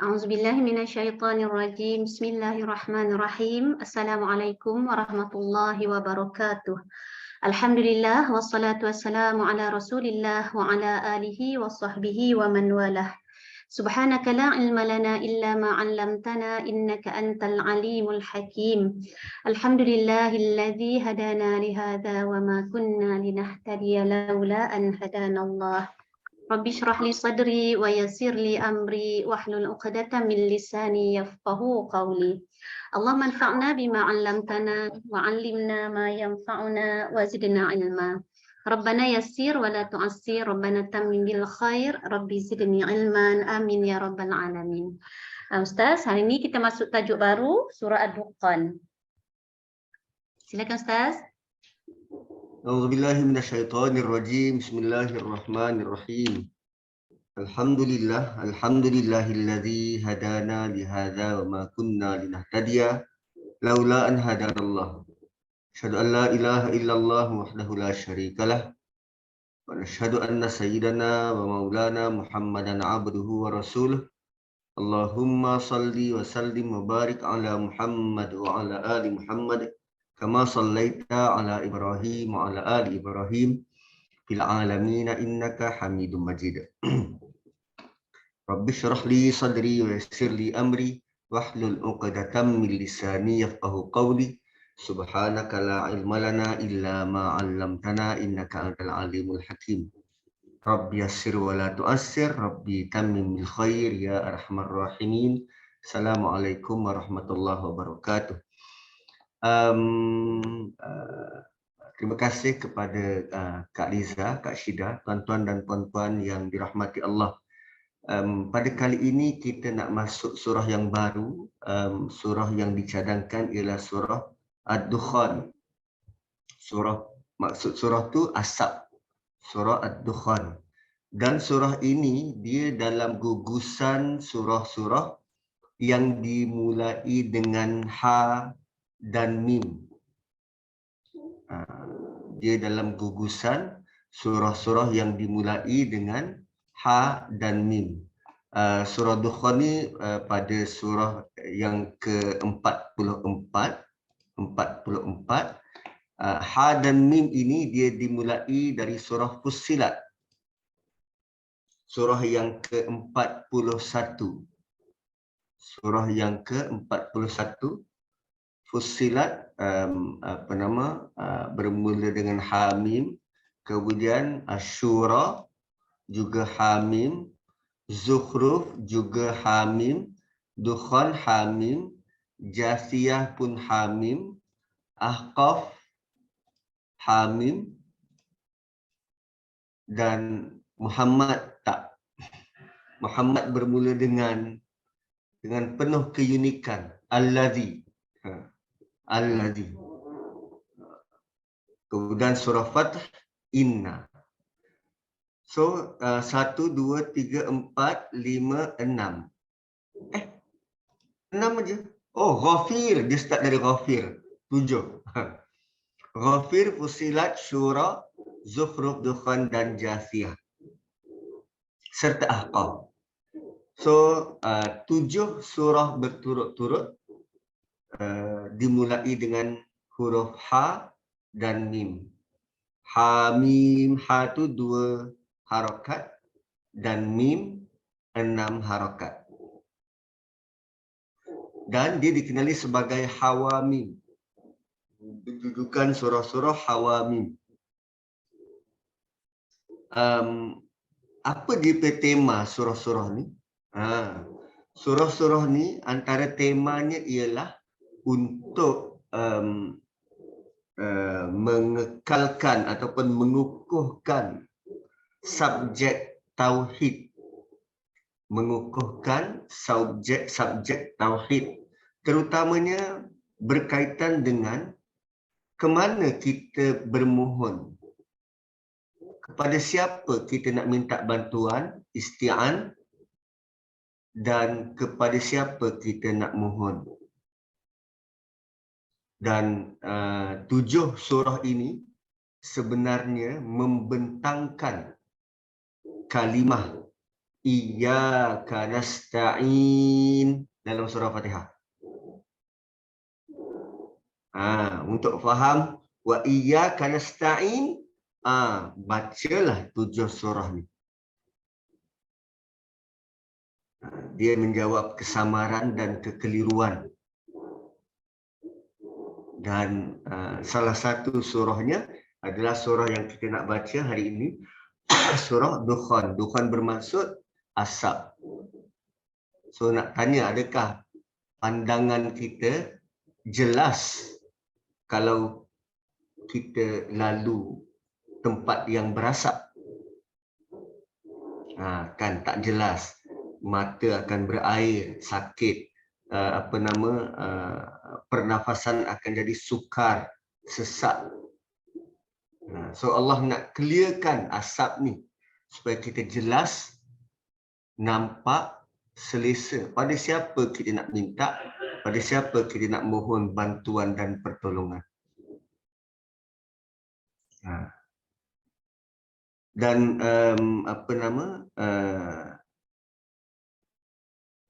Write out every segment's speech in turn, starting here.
A'udzubillahi minasyaitonirrajim. Bismillahirrahmanirrahim. Assalamualaikum warahmatullahi wabarakatuh. Alhamdulillah wassalatu wassalamu ala Rasulillah wa ala alihi wa sahbihi wa man walah. Subhanaka la ilma lana illa ma 'allamtana innaka antal alimul hakim. Alhamdulillahilladzi hadana li hadza wa ma kunna linahtadiya laula an hadana Allah. Rabbi shrah li sadri wa yassir li amri wahlul 'uqdatam min lisani yafqahu qawli. Allahumma anfa'na bima 'allamtana wa 'allimna ma yanfa'una wa zidna 'ilma. Rabbana yassir wa la tu'assir, Rabbana tammim bil khair, Rabbi zidni 'ilman, amin ya rabbal alamin. Ustaz, hari ini kita masuk tajuk baru, surah Ad-Dukhan. Silakan Ustaz. A'udzubillahi minasyaitonirrajim. Bismillahirrahmanirrahim. Alhamdulillahilladzi hadana li hadza wa ma kunna linahtadiya laula an hadanallah. Asyhadu an la ilaha illallah wahdahu la syarikalah wa nashhadu anna sayyidana wa maulana Muhammadan abduhu wa rasuluh. Allahumma salli wa sallim wa barik ala Muhammad wa ala ali Muhammad kama sallaita ala Ibrahim wa ala ali Ibrahim fil alamin innaka Hamidum Majid. Rabbi shrah li sadri wa yassir li amri wahlul 'uqdatam min lisani yafqahu qawli. Subhanaka la ilma lana illa ma 'allamtana innaka antal alimul hakim. Rabbi yassir wa la tu'assir, Rabbi tammim bil khair ya arhamar rahimin. Assalamualaikum warahmatullahi wabarakatuh. Terima kasih kepada Kak Liza, Kak Syida, tuan-tuan dan puan-puan yang dirahmati Allah. Pada kali ini kita nak masuk surah yang baru. Surah yang dicadangkan ialah surah Ad-Dukhan. Maksud surah tu asap. Surah Ad-Dukhan. Dan surah ini dia dalam gugusan surah-surah yang dimulai dengan ha dan mim. Dia dalam gugusan surah-surah yang dimulai dengan ha dan mim. Surah Dukhan ni pada surah yang ke-44. Ha dan mim ini dia dimulai dari surah Fussilat. Surah yang ke-41. Surah yang ke-41 Fussilat bermula dengan Hamim, kemudian Asyura juga Hamim, Zukhruf juga Hamim, Dukhan Hamim, Jathiyah pun Hamim, Ahqaf Hamim, dan Muhammad tak. Muhammad bermula dengan penuh keunikan, Allazi. Allazi. Kemudian surah Fath, Inna. So 1, 2, 3, 4, 5, 6. 6 aja. Oh, Ghafir. Dia start dari Ghafir. 7. Ghafir, Fussilat, Syura, Zukhruf, Dukhan dan Jathiyah. Serta Ahqaf. So 7 surah berturut-turut dimulai dengan huruf ha dan mim. Ha mim, ha tu 2 harakat dan mim 6 harakat. Dan dia dikenali sebagai hawamim. Kedudukan surah-surah hawamim. Apa dia tema surah-surah ni? Surah-surah ni antara temanya ialah untuk mengekalkan ataupun mengukuhkan subjek tauhid, mengukuhkan subjek tauhid, terutamanya berkaitan dengan ke mana kita bermohon, kepada siapa kita nak minta bantuan, isti'an, dan kepada siapa kita nak mohon. Dan 7 surah ini sebenarnya membentangkan kalimah Iyyaka nasta'in dalam surah Fatihah. Untuk faham wa iyyaka nasta'in, bacalah 7 surah ni. Dia menjawab kesamaran dan kekeliruan. Dan salah satu surahnya adalah surah yang kita nak baca hari ini, surah Dukhan. Dukhan bermaksud asap. So nak tanya, adakah pandangan kita jelas kalau kita lalu tempat yang berasap? Kan tak jelas. Mata akan berair, sakit, pernafasan akan jadi sukar, sesak. So Allah nak clearkan asap ni supaya kita jelas, nampak, selesa pada siapa kita nak minta, pada siapa kita nak mohon bantuan dan pertolongan. Dan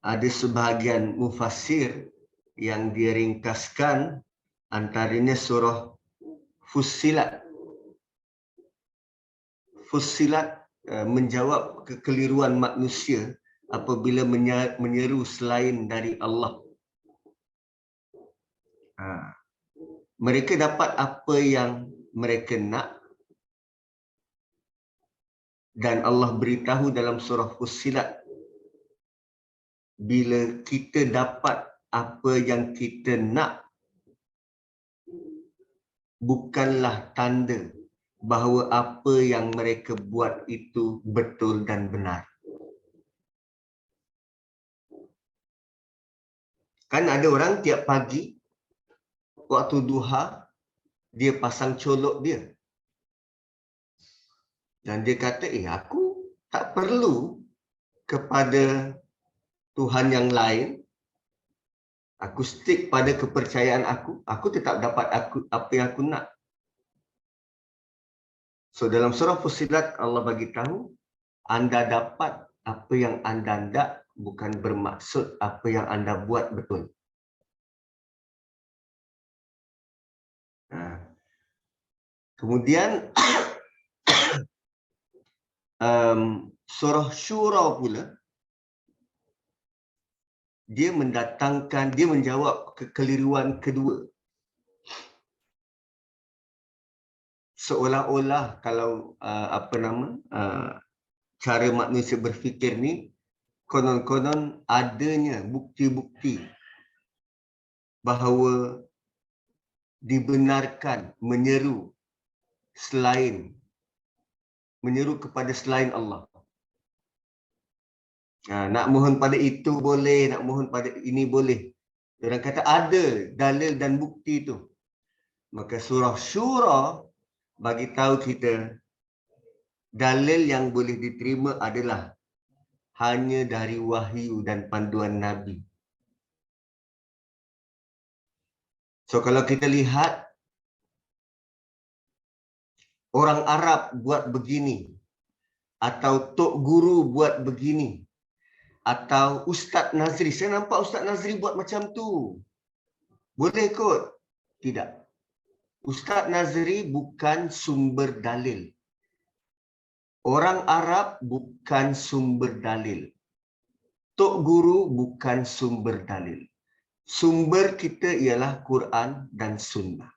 ada sebahagian mufassir yang dia ringkaskan, antaranya surah Fussilat. Fussilat menjawab kekeliruan manusia apabila menyeru selain dari Allah. Mereka dapat apa yang mereka nak, dan Allah beritahu dalam surah Fussilat, bila kita dapat apa yang kita nak, bukanlah tanda bahawa apa yang mereka buat itu betul dan benar. Kan ada orang tiap pagi, waktu duha, dia pasang colok dia. Dan dia kata, aku tak perlu kepada Tuhan yang lain. Aku stick pada kepercayaan aku tetap dapat apa yang aku nak. So dalam surah Fussilat Allah bagi tahu, anda dapat apa yang anda nak, bukan bermaksud apa yang anda buat betul. Kemudian surah Syura pula, dia menjawab kekeliruan kedua. Seolah-olah kalau cara manusia berfikir ni, konon-konon adanya bukti-bukti bahawa dibenarkan menyeru kepada selain Allah. Nak mohon pada itu boleh, nak mohon pada ini boleh. Orang kata ada dalil dan bukti itu. Maka surah Syura bagi tahu kita, dalil yang boleh diterima adalah hanya dari wahyu dan panduan Nabi. So kalau kita lihat, orang Arab buat begini, atau Tok Guru buat begini, atau Ustaz Nazri, saya nampak Ustaz Nazri buat macam tu, boleh kot? Tidak. Ustaz Nazri bukan sumber dalil. Orang Arab bukan sumber dalil. Tok Guru bukan sumber dalil. Sumber kita ialah Quran dan Sunnah.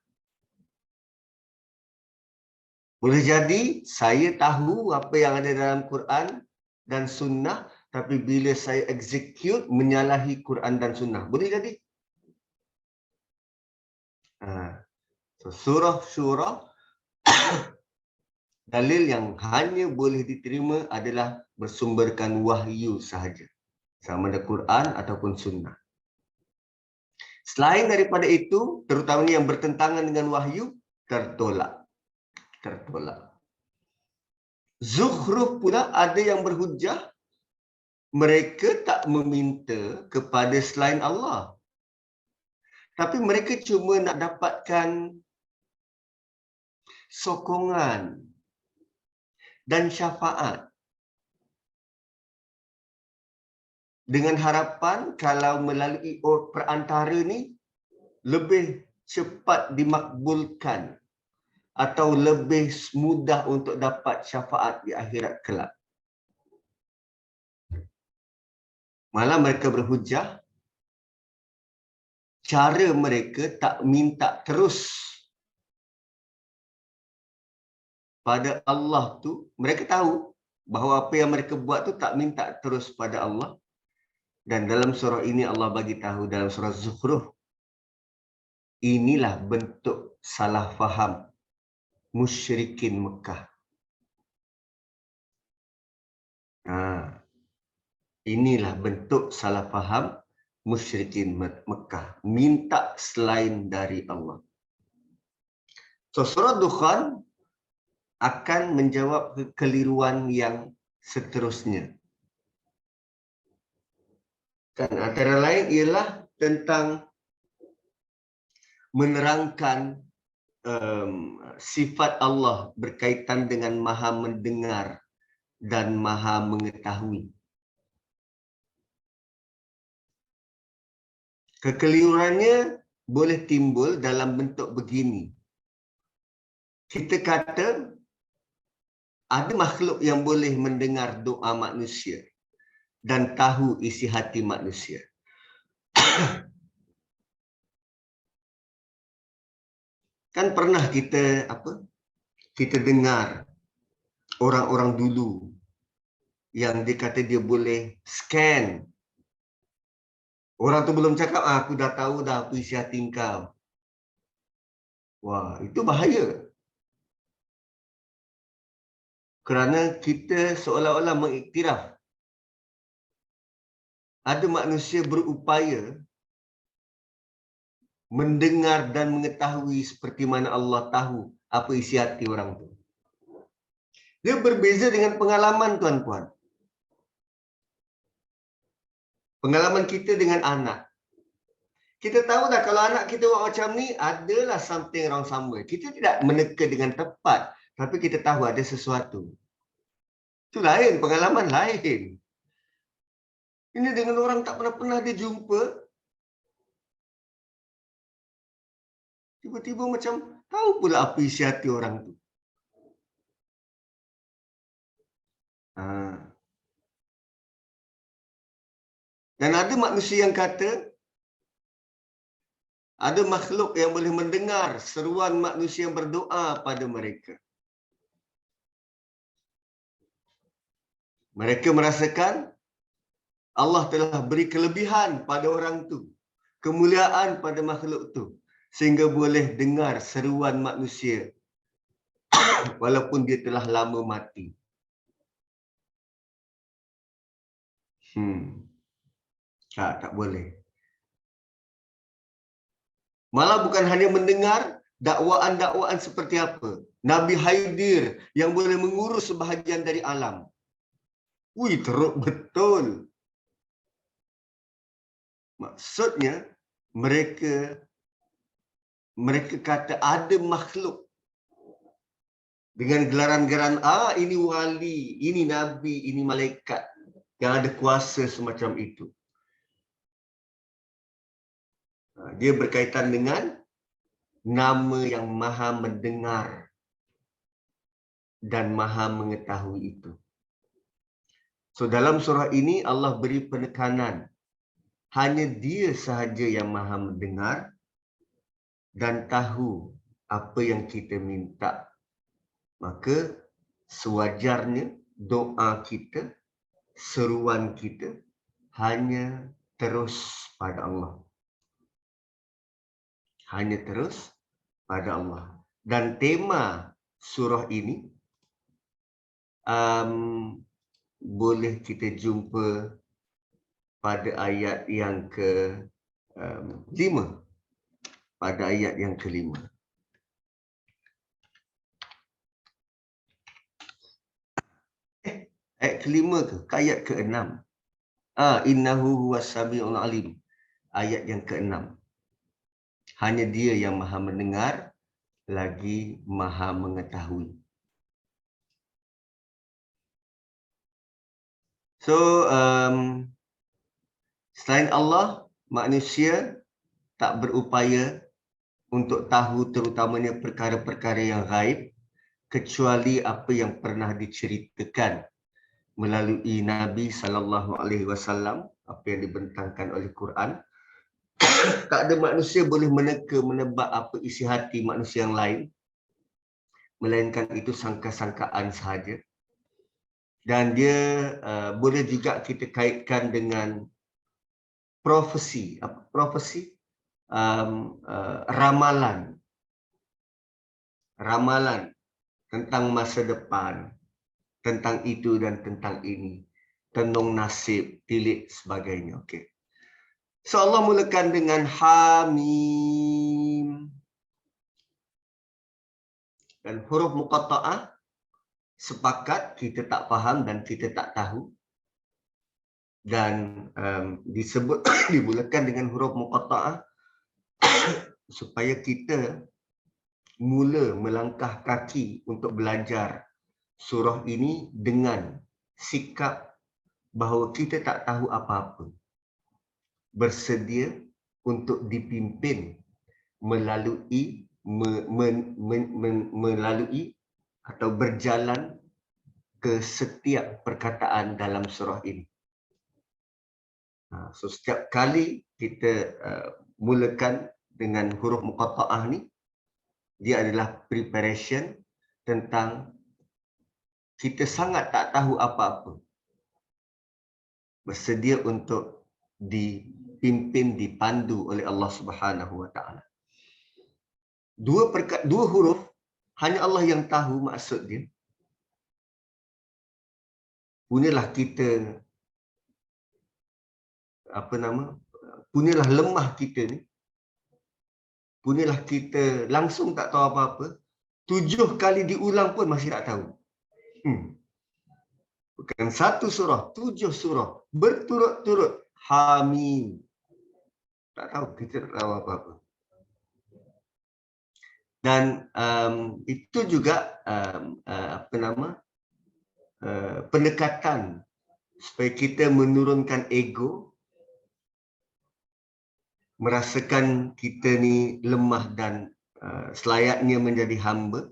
Boleh jadi saya tahu apa yang ada dalam Quran dan Sunnah, tapi bila saya execute menyalahi Quran dan Sunnah. Boleh jadi. So, surah Syura, dalil yang hanya boleh diterima adalah bersumberkan wahyu sahaja. Sama ada Quran ataupun Sunnah. Selain daripada itu, terutamanya yang bertentangan dengan wahyu, tertolak. Zukhruf pula ada yang berhujah, mereka tak meminta kepada selain Allah. Tapi mereka cuma nak dapatkan sokongan dan syafaat. dengan harapan kalau melalui perantara ni lebih cepat dimakbulkan atau lebih mudah untuk dapat syafaat di akhirat kelak. Malah mereka berhujah, cara mereka tak minta terus pada Allah tu, mereka tahu bahawa apa yang mereka buat tu tak minta terus pada Allah. Dan dalam surah ini Allah bagi tahu dalam surah Zukhruf, inilah bentuk salah faham musyrikin Mekah. Inilah bentuk salah faham musyrikin Mekah. Minta selain dari Allah. So, surah Dukhan akan menjawab kekeliruan yang seterusnya. Dan antara lain ialah tentang menerangkan sifat Allah berkaitan dengan maha mendengar dan maha mengetahui. Kekeliruannya boleh timbul dalam bentuk begini. Kita kata ada makhluk yang boleh mendengar doa manusia dan tahu isi hati manusia. Kan pernah kita dengar orang-orang dulu yang dia kata dia boleh scan. Orang tu belum cakap, aku dah tahu dah apa isi hati kau. Wah, itu bahaya. Kerana kita seolah-olah mengiktiraf ada manusia berupaya mendengar dan mengetahui seperti mana Allah tahu apa isi hati orang tu. Dia berbeza dengan pengalaman, tuan-tuan. Pengalaman kita dengan anak. Kita tahu dah kalau anak kita buat macam ni, adalah something wrong somewhere. Kita tidak meneka dengan tepat, tapi kita tahu ada sesuatu. Itu lain, pengalaman lain. Ini dengan orang tak pernah dia jumpa, tiba-tiba macam tahu pula apa isi hati orang tu. Dan ada manusia yang kata, ada makhluk yang boleh mendengar seruan manusia yang berdoa pada mereka. Mereka merasakan Allah telah beri kelebihan pada orang tu, kemuliaan pada makhluk tu, sehingga boleh dengar seruan manusia walaupun dia telah lama mati. Tak boleh. Malah bukan hanya mendengar, dakwaan-dakwaan seperti apa? Nabi Haidir yang boleh mengurus sebahagian dari alam. Teruk betul. Maksudnya, mereka kata ada makhluk dengan gelaran-gelaran, ini wali, ini nabi, ini malaikat yang ada kuasa semacam itu. Dia berkaitan dengan nama yang maha mendengar dan maha mengetahui itu. So, dalam surah ini Allah beri penekanan. Hanya dia sahaja yang maha mendengar dan tahu apa yang kita minta. Maka sewajarnya doa kita, seruan kita hanya terus pada Allah. Hanya terus pada Allah. Dan tema surah ini boleh kita jumpa pada ayat yang ke-5. Pada ayat yang ke-5. Ayat ke-5 ke? Ayat ke-6. Innahu huwas sami'ul alim. Ayat yang ke-6. Hanya dia yang maha mendengar, lagi maha mengetahui. So, Selain Allah, manusia tak berupaya untuk tahu terutamanya perkara-perkara yang gaib kecuali apa yang pernah diceritakan melalui Nabi SAW, apa yang dibentangkan oleh Quran. Tak ada manusia boleh meneka, menebak apa isi hati manusia yang lain, melainkan itu sangka-sangkaan sahaja. Dan dia boleh juga kita kaitkan dengan profesi, ramalan tentang masa depan, tentang itu dan tentang ini, tenung nasib, tilik sebagainya. Okey. So Allah mulakan dengan Hamim. Dan huruf muqatta'ah sepakat kita tak faham dan kita tak tahu. Dan disebut dimulakan dengan huruf muqatta'ah supaya kita mula melangkah kaki untuk belajar surah ini dengan sikap bahawa kita tak tahu apa-apa. Bersedia untuk dipimpin melalui atau berjalan ke setiap perkataan dalam surah ini. So setiap kali kita mulakan dengan huruf muqatta'ah ni, dia adalah preparation tentang kita sangat tak tahu apa-apa. Bersedia untuk dipimpin, dipandu oleh Allah Subhanahu Wa Taala. Dua huruf hanya Allah yang tahu maksud dia. Punyalah kita punyalah lemah kita ni. Punyalah kita langsung tak tahu apa-apa. 7 kali diulang pun masih tak tahu. Bukan satu surah, 7 surah berturut-turut. Hamim. Tak tahu, kita tak tahu apa-apa. Dan itu juga pendekatan supaya kita menurunkan ego, merasakan kita ni lemah dan selayaknya menjadi hamba,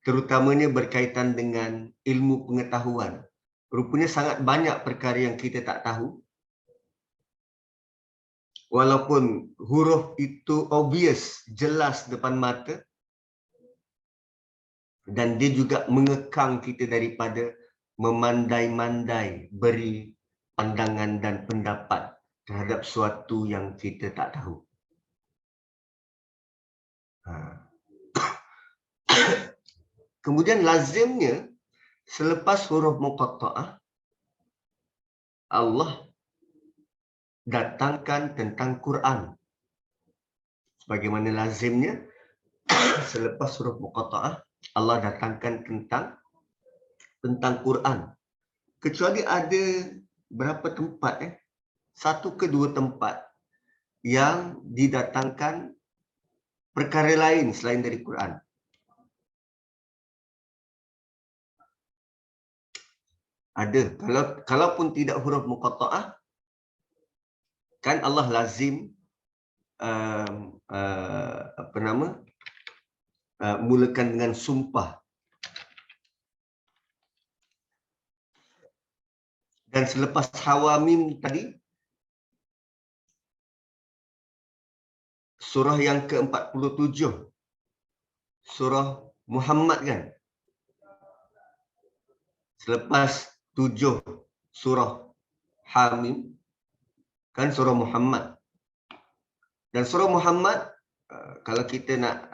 terutamanya berkaitan dengan ilmu pengetahuan. Rupanya sangat banyak perkara yang kita tak tahu. Walaupun huruf itu obvious, jelas depan mata, dan dia juga mengekang kita daripada memandai-mandai beri pandangan dan pendapat terhadap suatu yang kita tak tahu. Kemudian lazimnya selepas huruf muqatta'ah, Allah datangkan tentang Quran. Sebagaimana lazimnya selepas huruf muqatta'ah, Allah datangkan tentang Quran. Kecuali ada berapa tempat, 1 ke 2 tempat yang didatangkan perkara lain selain dari Quran. Ada. Kalaupun tidak huruf muqatta'ah, kan Allah lazim mulakan dengan sumpah. Dan selepas Hawamim tadi, surah yang ke-47, surah Muhammad kan? Selepas 7 surah Hamim, kan surah Muhammad. Dan surah Muhammad, kalau kita nak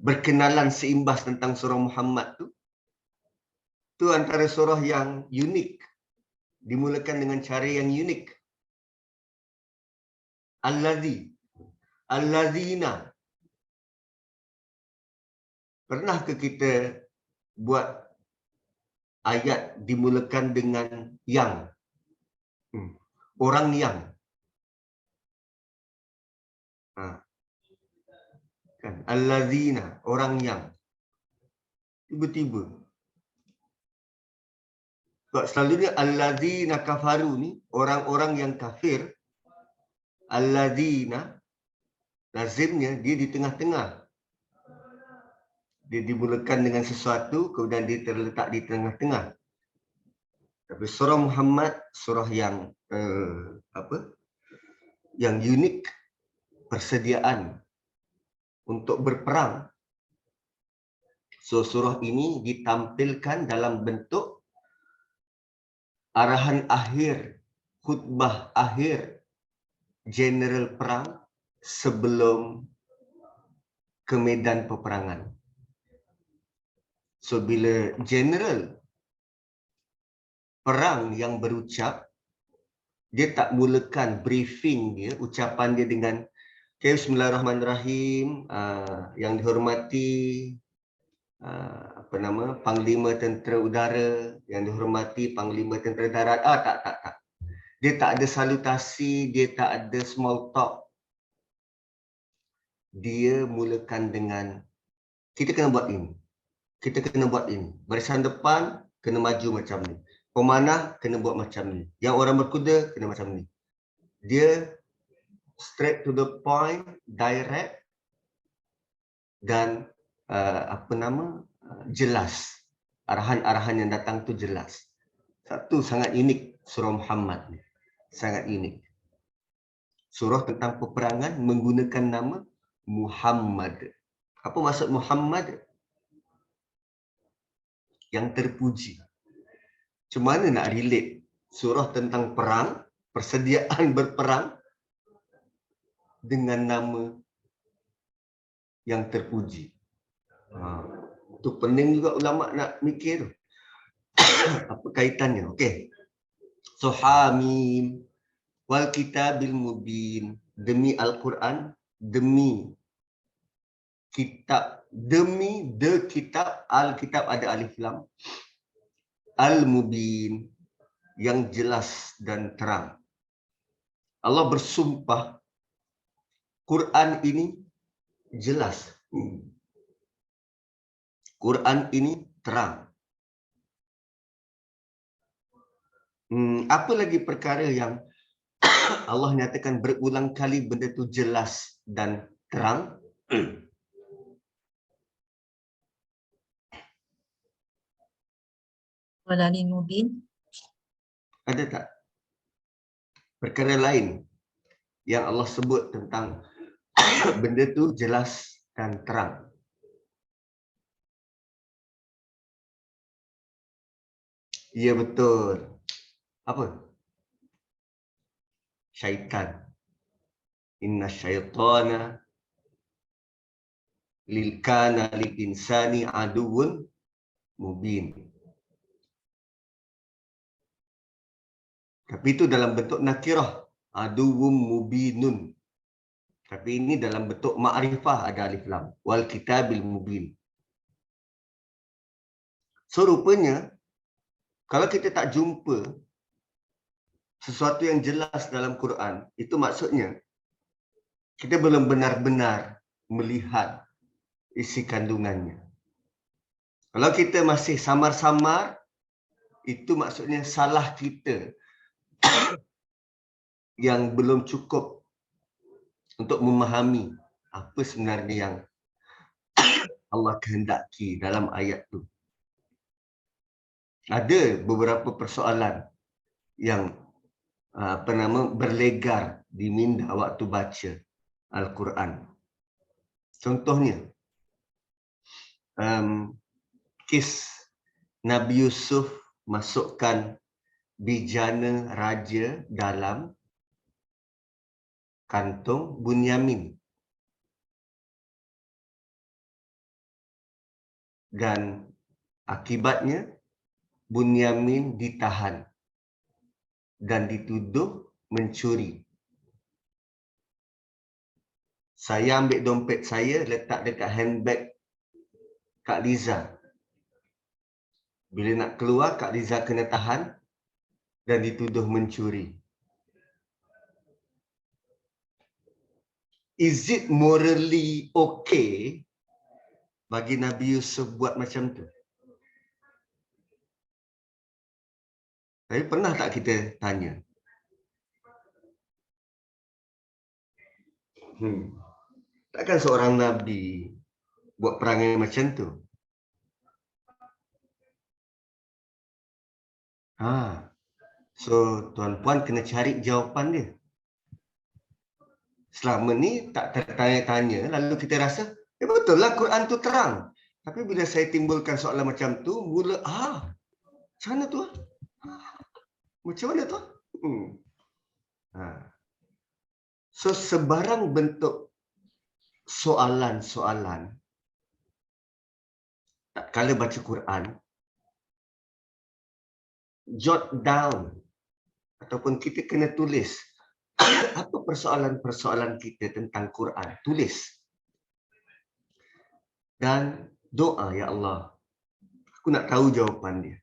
berkenalan seimbas tentang surah Muhammad tu antara surah yang unik, dimulakan dengan cara yang unik. Allazina. Pernah ke kita buat ayat dimulakan dengan yang? Orang yang. Kan? Allazina, orang yang. Tiba-tiba Sebab selalunya alladzina kafaru ni, orang-orang yang kafir, alladzina, lazimnya dia di tengah-tengah. Dia dimulakan dengan sesuatu, kemudian dia terletak di tengah-tengah. Tapi surah Muhammad, surah yang yang unik, persediaan untuk berperang. So, surah ini ditampilkan dalam bentuk arahan akhir, khutbah akhir general perang sebelum ke medan peperangan. So, bila general perang yang berucap, dia tak mulakan briefing dia, ucapan dia dengan okay, Bismillahirrahmanirrahim, yang dihormati Panglima Tentera Udara, yang dihormati Panglima Tentera Darat. Tak. Dia tak ada salutasi, dia tak ada small talk. Dia mulakan dengan, kita kena buat ini. Kita kena buat ini. Barisan depan kena maju macam ni. Pemanah kena buat macam ni. Yang orang berkuda kena macam ni. Dia straight to the point, direct dan jelas. Arahan-arahan yang datang tu jelas. Satu sangat unik surah Muhammad ni. Sangat unik. Surah tentang peperangan menggunakan nama Muhammad. Apa maksud Muhammad? Yang terpuji. Macam mana nak relate surah tentang perang, persediaan berperang dengan nama yang terpuji? Itu pening juga ulama nak mikir. Apa kaitannya? Okey. So, Hamim wal kitabil mubin, demi Al-Quran, demi kitab, demi the kitab, Al-Kitab ada alif lam, Al-Mubin, yang jelas dan terang. Allah bersumpah, Quran ini jelas. Quran ini terang. Apa lagi perkara yang Allah nyatakan berulang kali benda tu jelas dan terang? Walalil mubin. Ada tak perkara lain yang Allah sebut tentang benda tu jelas dan terang? Ya, betul. Apa? Syaitan. Inna syaitana kana lil insani aduwwun mubin. Tapi itu dalam bentuk nakirah, aduwwum mubinun. Tapi ini dalam bentuk ma'rifah, ada alif lam. Wal kitabil mubin. So, rupanya kalau kita tak jumpa sesuatu yang jelas dalam Quran, itu maksudnya kita belum benar-benar melihat isi kandungannya. Kalau kita masih samar-samar, itu maksudnya salah kita yang belum cukup untuk memahami apa sebenarnya yang Allah kehendaki dalam ayat itu. Ada beberapa persoalan yang berlegar di minda waktu baca Al-Quran. Contohnya, kes Nabi Yusuf masukkan bijana raja dalam kantung Bunyamin. Dan akibatnya Bunyamin ditahan dan dituduh mencuri. Saya ambil dompet saya, letak dekat handbag Kak Liza. Bila nak keluar, Kak Liza kena tahan dan dituduh mencuri. Is it morally okay bagi Nabi Yusuf buat macam tu? Tapi pernah tak kita tanya? Takkan seorang Nabi buat perangai macam tu? So, tuan-puan kena cari jawapan dia. Selama ni tak tertanya-tanya, lalu kita rasa, betul lah Quran tu terang. Tapi bila saya timbulkan soalan macam tu, mula, macam mana tu? Macam mana tu? So, sebarang bentuk soalan-soalan, tak kala baca Quran, jot down, ataupun kita kena tulis, apa persoalan-persoalan kita tentang Quran, tulis. Dan doa, ya Allah, aku nak tahu jawapan dia.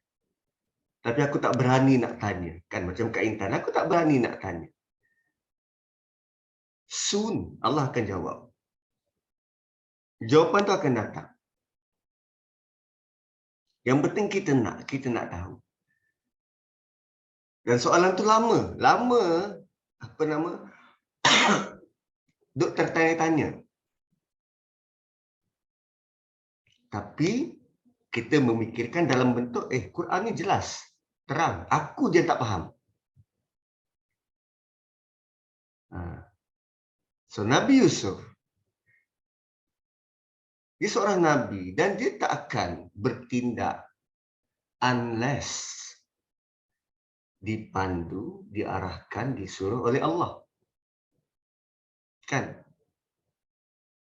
Tapi aku tak berani nak tanya. Kan macam Kak Intan, aku tak berani nak tanya. Soon, Allah akan jawab. Jawapan tu akan datang. Yang penting kita nak tahu. Dan soalan tu lama, duk tertanya-tanya. Tapi kita memikirkan dalam bentuk, Quran ni jelas, terang. Aku je tak faham. So, Nabi Yusuf, dia seorang Nabi dan dia tak akan bertindak unless dipandu, diarahkan, disuruh oleh Allah. Kan?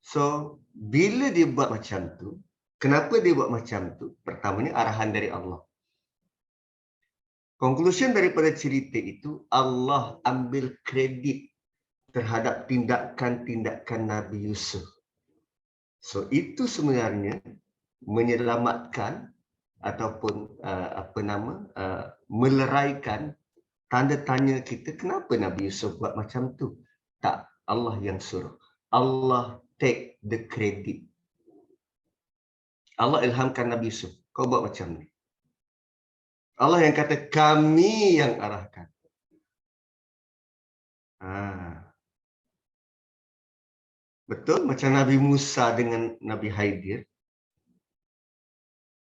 So, bila dia buat macam tu, kenapa dia buat macam tu? Pertamanya, arahan dari Allah. Conclusion daripada cerita itu, Allah ambil kredit terhadap tindakan-tindakan Nabi Yusuf. So, itu sebenarnya menyelamatkan ataupun meleraikan tanda tanya kita, kenapa Nabi Yusuf buat macam tu? Tak, Allah yang suruh. Allah take the credit. Allah ilhamkan Nabi Yusuf, kau buat macam ni. Allah yang kata, kami yang arahkan. Betul, macam Nabi Musa dengan Nabi Haidir.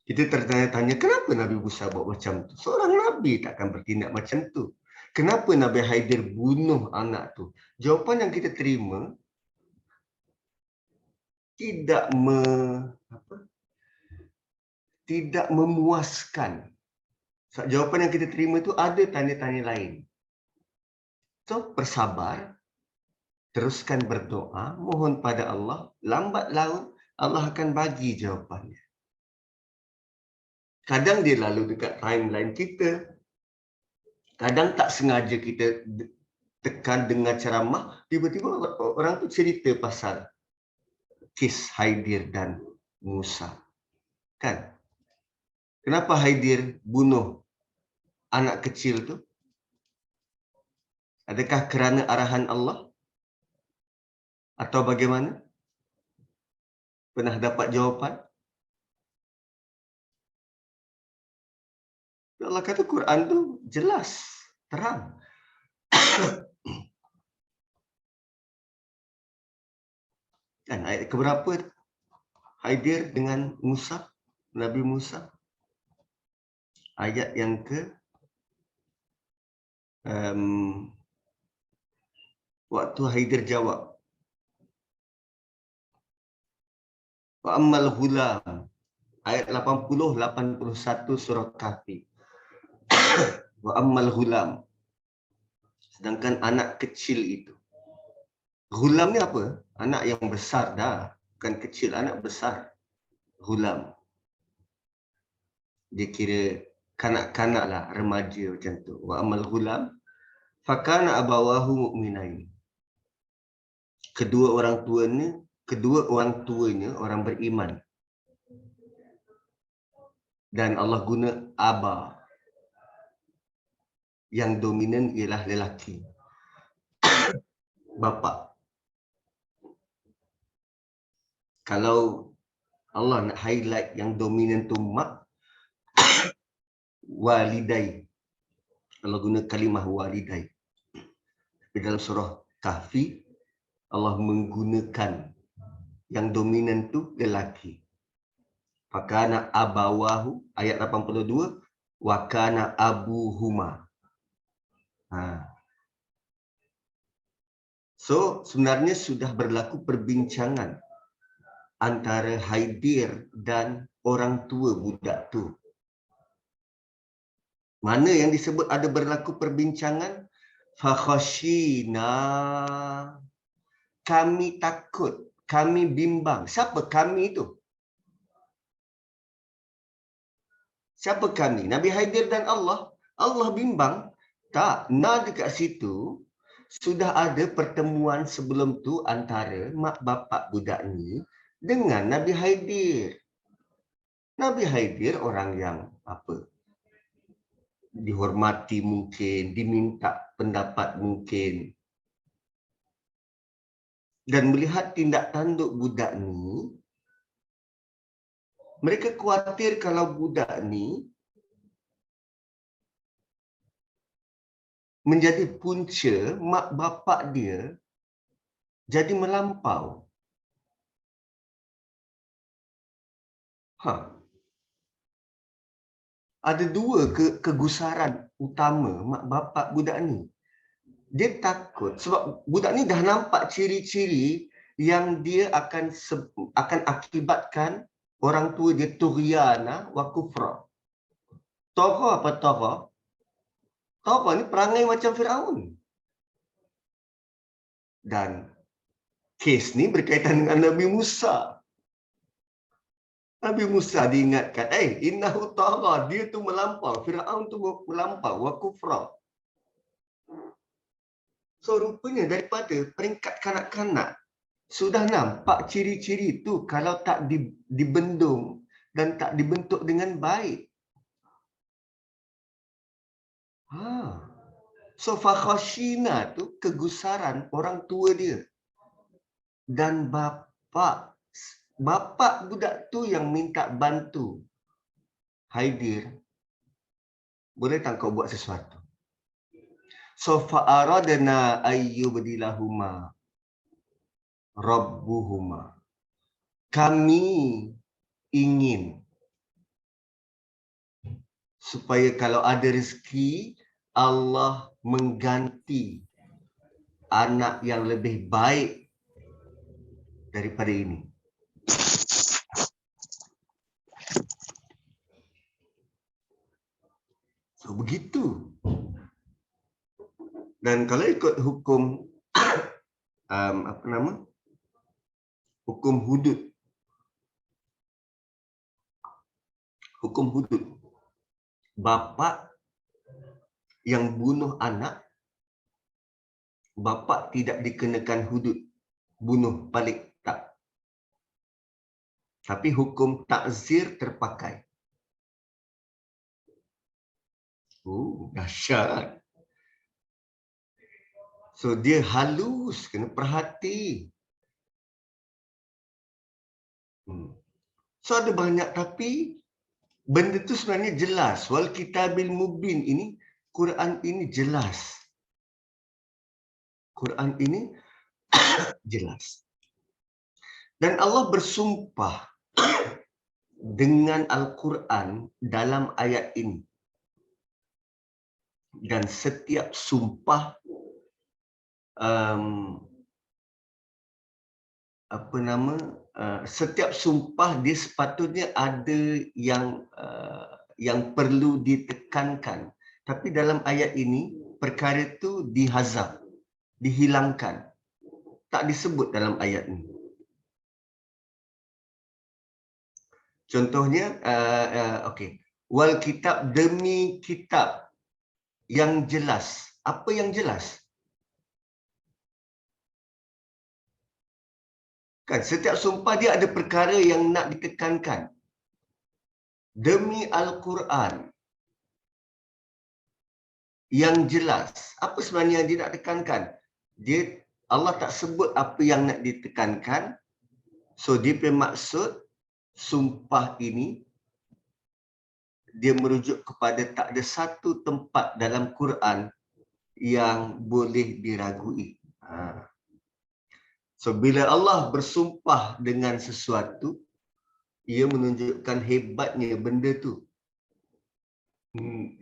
Kita tertanya-tanya, kenapa Nabi Musa buat macam tu? Seorang Nabi takkan bertindak macam tu. Kenapa Nabi Haidir bunuh anak tu? Jawapan yang kita terima tidak memuaskan. Jawapan yang kita terima itu ada tanya-tanya lain. So, bersabar, teruskan berdoa, mohon pada Allah, lambat laun Allah akan bagi jawapannya. Kadang dia lalu dekat timeline kita, kadang tak sengaja kita tekan dengar ceramah, tiba-tiba orang tu cerita pasal kes Haidir dan Musa. Kan? Kenapa Haidir bunuh anak kecil tu? Adakah kerana arahan Allah? Atau bagaimana? Pernah dapat jawapan? Allah kata Quran tu jelas, terang. Dan ayat keberapa Haidir dengan Musa, Nabi Musa? Ayat yang ke waktu Haidir jawab, wa ammal hulam, ayat 80-81 surah Kahfi. Wa ammal hulam, sedangkan anak kecil itu. Hulam ni apa? Anak yang besar dah, bukan kecil, anak besar. Hulam, dia kira kanak-kanak lah, remaja macam tu. Wa ammal hulam fakana abawahu mu'minain, kedua orang tuanya orang beriman. Dan Allah guna aba, yang dominan ialah lelaki, bapa. Kalau Allah nak highlight yang dominan tu mak, walidai, Allah guna kalimah walidai. Di dalam surah Kahfi, Allah menggunakan yang dominan tu lelaki. Fakana abawahu, ayat 82, wakana abuhuma. So, sebenarnya sudah berlaku perbincangan antara Haidir dan orang tua budak tu. Mana yang disebut ada berlaku perbincangan? Fakhashina, kami takut, kami bimbang. Siapa kami itu? Siapa kami? Nabi Haidir dan Allah. Allah bimbang? Tak. Dekat situ, sudah ada pertemuan sebelum tu antara mak bapak budak ni dengan Nabi Haidir. Nabi Haidir orang yang dihormati mungkin, diminta pendapat mungkin. Dan melihat tindak tanduk budak ni, mereka khawatir kalau budak ni menjadi punca mak bapak dia jadi melampau. Ada dua kegusaran utama mak bapak budak ni. Dia takut sebab budak ni dah nampak ciri-ciri yang dia akan akibatkan orang tua dia tughyana wa kufra. Tokoh apa tokoh? Tokoh ni perangai macam Firaun. Dan kes ni berkaitan dengan Nabi Musa. Nabi Musa diingatkan, innahu tagha, dia tu melampau, Firaun tu melampau, wa kufra. So rupanya daripada peringkat kanak-kanak sudah nampak ciri-ciri tu kalau tak dibendung dan tak dibentuk dengan baik. So fakhashina tu kegusaran orang tua dia. Dan bapak budak tu yang minta bantu Haidir, boleh tak kau buat sesuatu? So fa'aradna ayyubdilahuma rabbuhuma. Kami ingin supaya kalau ada rezeki, Allah mengganti anak yang lebih baik daripada ini. So begitu. Dan kalau ikut hukum hukum hudud. Hukum hudud. Bapa yang bunuh anak, bapa tidak dikenakan hudud bunuh balik, tak. Tapi hukum takzir terpakai. Dahsyat. So dia halus, kena perhati. So ada banyak, tapi benda tu sebenarnya jelas. Wal kitabil mubin ini, Quran ini jelas. Quran ini jelas. Dan Allah bersumpah dengan Al-Quran dalam ayat ini. Dan setiap sumpah setiap sumpah dia sepatutnya ada yang perlu ditekankan. Tapi dalam ayat ini perkara itu dihazaf, dihilangkan. Tak disebut dalam ayat ini. Contohnya, wal kitab, demi kitab yang jelas. Apa yang jelas? Kan setiap sumpah dia ada perkara yang nak ditekankan. Demi Al-Quran yang jelas. Apa sebenarnya yang dia nak tekankan? Allah tak sebut apa yang nak ditekankan. So dia punya maksud sumpah ini dia merujuk kepada tak ada satu tempat dalam Quran yang boleh diragui. So, bila Allah bersumpah dengan sesuatu, ia menunjukkan hebatnya benda tu.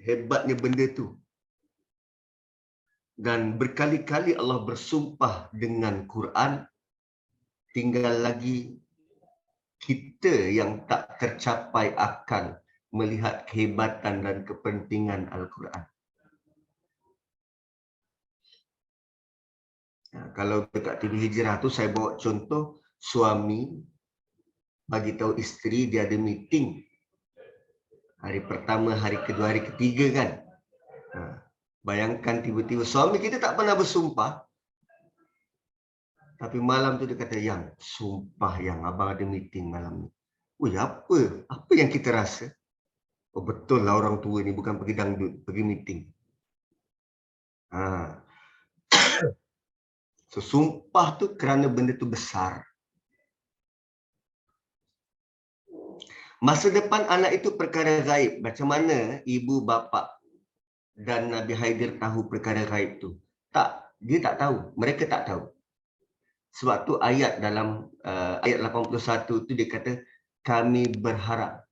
Hebatnya benda tu. Dan berkali-kali Allah bersumpah dengan Quran, tinggal lagi kita yang tak tercapai akal melihat kehebatan dan kepentingan Al-Quran. Kalau dekat TV Hijrah tu saya bawa contoh, suami bagi tahu isteri dia ada meeting. Hari pertama, hari kedua, hari ketiga kan. Bayangkan tiba-tiba suami kita tak pernah bersumpah. Tapi malam tu dia kata, yang sumpah yang abang ada meeting malam ni. Ui, apa? Apa yang kita rasa? Oh, betul lah orang tua ni bukan pergi dangdut, pergi meeting. So, sumpah tu kerana benda tu besar. Masa depan anak itu perkara gaib. Macam mana ibu bapa dan Nabi Haidir tahu perkara gaib tu? Tak, dia tak tahu. Mereka tak tahu. Sebab tu ayat dalam ayat 81 tu dia kata, kami berharap.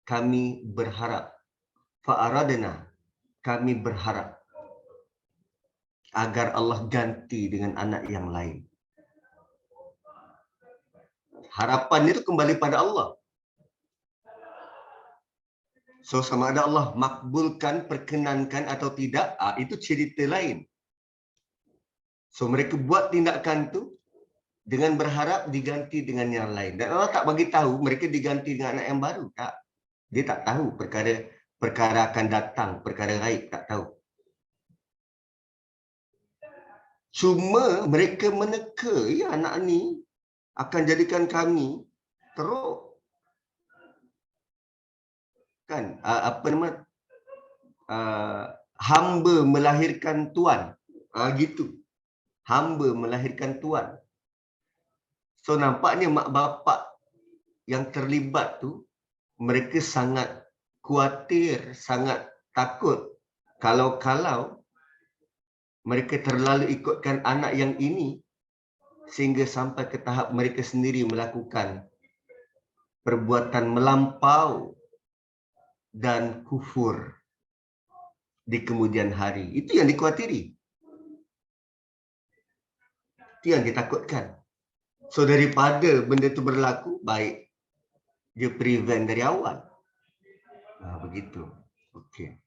Kami berharap. Fa'aradna. Kami berharap agar Allah ganti dengan anak yang lain. Harapan itu kembali pada Allah. So, sama ada Allah makbulkan, perkenankan atau tidak, itu cerita lain. So, mereka buat tindakan tu dengan berharap diganti dengan yang lain. Dan Allah tak bagi tahu mereka diganti dengan anak yang baru. Tak. Dia tak tahu perkara akan datang, perkara gaib, tak tahu. Cuma mereka meneka, ya anak ni akan jadikan kami teruk. Kan, apa nama, hamba melahirkan tuan. Gitu. Hamba melahirkan tuan. So, nampaknya mak bapak yang terlibat tu, mereka sangat khawatir, sangat takut. Kalau mereka terlalu ikutkan anak yang ini, sehingga sampai ke tahap mereka sendiri melakukan perbuatan melampau dan kufur di kemudian hari. Itu yang dikhawatiri. Itu yang ditakutkan. So, daripada benda itu berlaku, baik dia prevent dari awal. Begitu. Okey.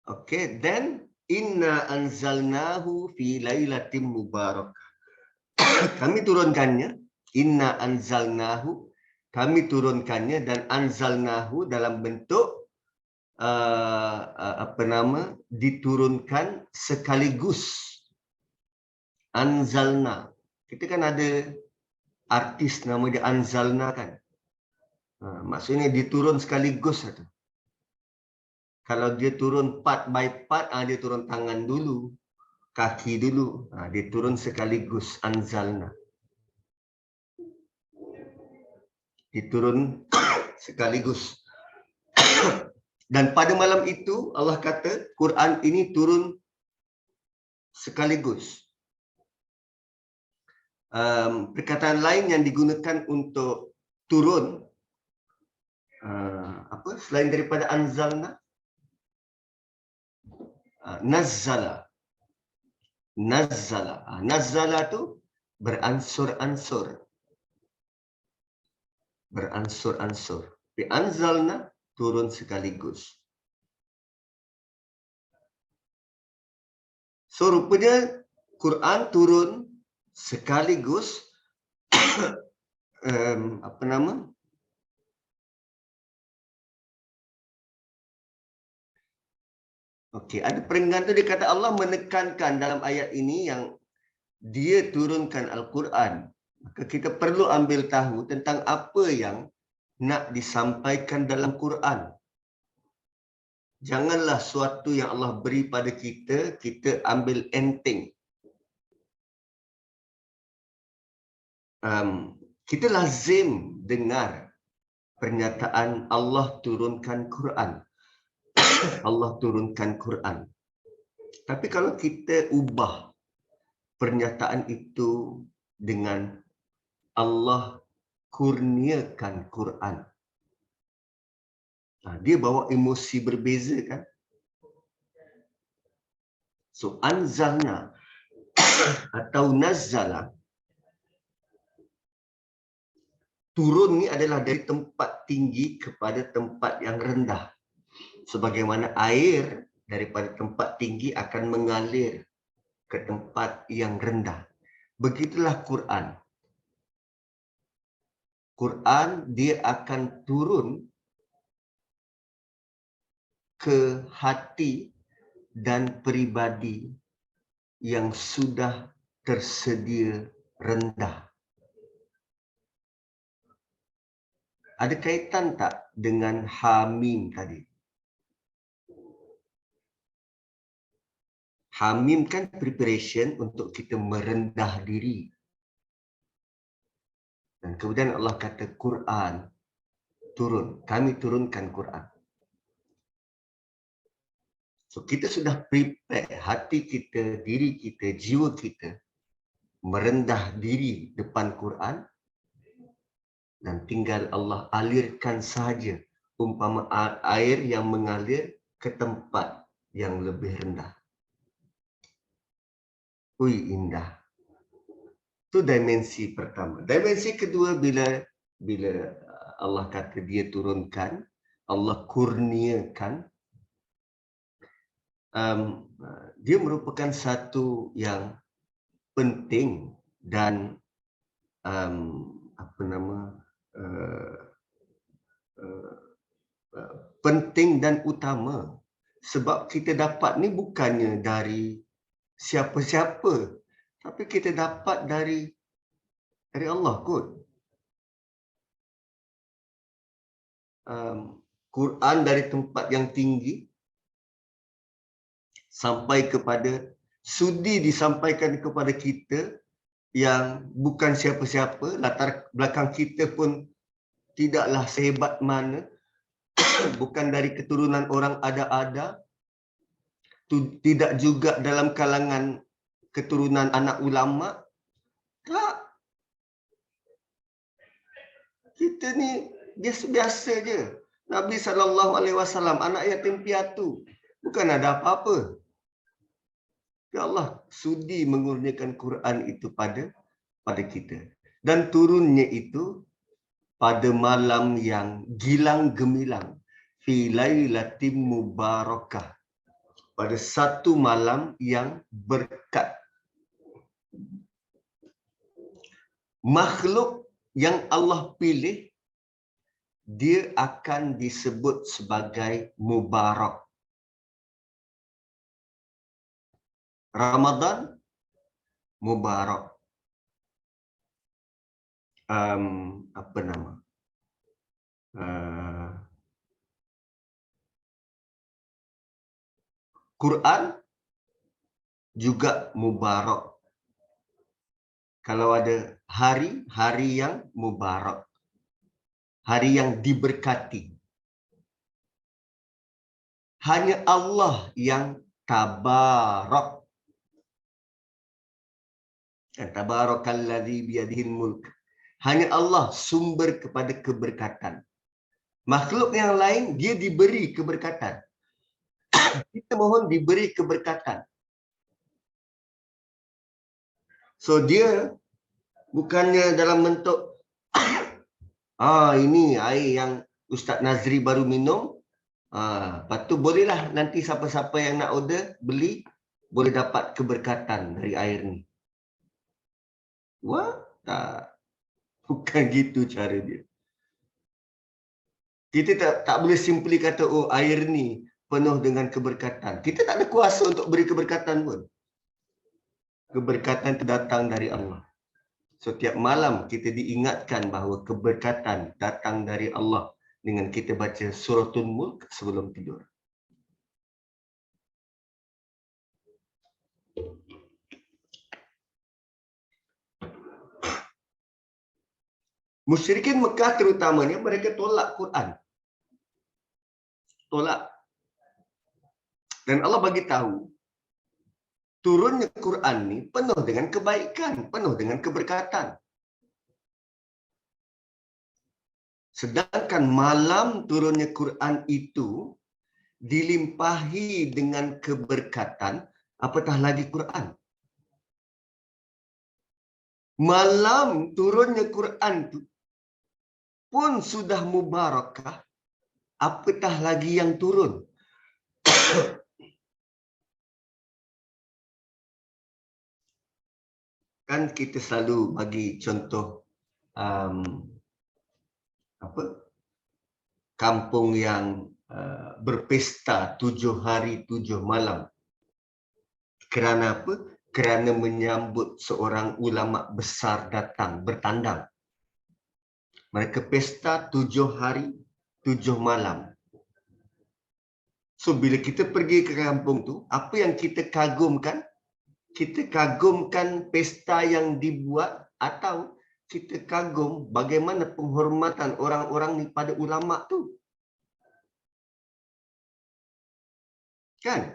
Okay, then inna anzalnahu fi lailatin mubarakah. Kami turunkannya, inna anzalnahu, kami turunkannya, dan anzalnahu dalam bentuk diturunkan sekaligus. Anzalna. Kita kan ada artis nama dia Anzalna kan. Maksudnya diturun sekaligus satu. Kalau dia turun part by part, dia turun tangan dulu, kaki dulu, dia turun sekaligus, anzalna. Diturun sekaligus. Dan pada malam itu Allah kata Quran ini turun sekaligus. Perkataan lain yang digunakan untuk turun selain daripada anzalna, nazzala. Nazzala. Nazzala tu beransur-ansur. Beransur-ansur. Di anzalna turun sekaligus. So, rupanya Quran turun sekaligus Okey, ada perenggan tu dia kata Allah menekankan dalam ayat ini yang dia turunkan Al-Quran. Maka kita perlu ambil tahu tentang apa yang nak disampaikan dalam Quran. Janganlah suatu yang Allah beri pada kita, kita ambil enteng. kita lazim dengar pernyataan Allah turunkan Quran. Allah turunkan Quran. Tapi kalau kita ubah pernyataan itu dengan Allah kurniakan Quran, dia bawa emosi berbeza kan? So anzalna atau nazzala, turun ni adalah dari tempat tinggi kepada tempat yang rendah. Sebagaimana air daripada tempat tinggi akan mengalir ke tempat yang rendah. Begitulah Quran. Quran dia akan turun ke hati dan peribadi yang sudah tersedia rendah. Ada kaitan tak dengan Hamim tadi? Hamim kan preparation untuk kita merendah diri. Dan kemudian Allah kata Quran turun. Kami turunkan Quran. So kita sudah prepare hati kita, diri kita, jiwa kita merendah diri depan Quran dan tinggal Allah alirkan sahaja umpama air yang mengalir ke tempat yang lebih rendah. Ui, indah. Itu dimensi pertama. Dimensi kedua bila Allah kata dia turunkan, Allah kurniakan, dia merupakan satu yang penting dan penting dan utama. Sebab kita dapat ni bukannya dari siapa-siapa, tapi kita dapat dari Allah kot. Quran dari tempat yang tinggi sampai kepada sudi disampaikan kepada kita yang bukan siapa-siapa, latar belakang kita pun tidaklah sehebat mana, bukan dari keturunan orang ada-ada, tidak juga dalam kalangan keturunan anak ulama. Tak. Kita ni biasa-biasa je. Nabi SAW, anak yatim piatu. Bukan ada apa-apa. Ya Allah sudi mengurniakan Quran itu pada kita. Dan turunnya itu pada malam yang gilang gemilang. Fi lailatin mubarakah. Pada satu malam yang berkat. Makhluk yang Allah pilih, dia akan disebut sebagai mubarak. Ramadan, mubarak. Apa nama? Quran juga mubarak. Kalau ada hari yang mubarak. Hari yang diberkati. Hanya Allah yang tabarak. Tabarakalladzi biyadihil mulk. Hanya Allah sumber kepada keberkatan. Makhluk yang lain, dia diberi keberkatan. Kita mohon diberi keberkatan. So dia bukannya dalam bentuk ini air yang Ustaz Nazri baru minum. Lepas tu bolehlah nanti siapa-siapa yang nak order, beli, boleh dapat keberkatan dari air ni. Wah, tak. Bukan gitu cara dia. Kita tak boleh simply kata, oh air ni penuh dengan keberkatan. Kita tak ada kuasa untuk beri keberkatan pun. Keberkatan itu datang dari Allah. Setiap malam kita diingatkan bahawa keberkatan datang dari Allah dengan kita baca suratul Mulk sebelum tidur. Musyrikin Mekah terutamanya mereka tolak Quran. Tolak. Dan Allah bagi tahu turunnya Quran ni penuh dengan kebaikan, penuh dengan keberkatan. Sedangkan malam turunnya Quran itu dilimpahi dengan keberkatan, apatah lagi Quran. Malam turunnya Quran itu pun sudah mubarakah, apatah lagi yang turun. Kan kita selalu bagi contoh kampung yang berpesta 7 hari 7 malam. Kerana apa? Kerana menyambut seorang ulama besar datang bertandang. Mereka pesta 7 hari 7 malam. So bila kita pergi ke kampung tu, apa yang kita kagumkan? Kita kagumkan pesta yang dibuat atau kita kagum bagaimana penghormatan orang-orang ni pada ulama tu. Kan?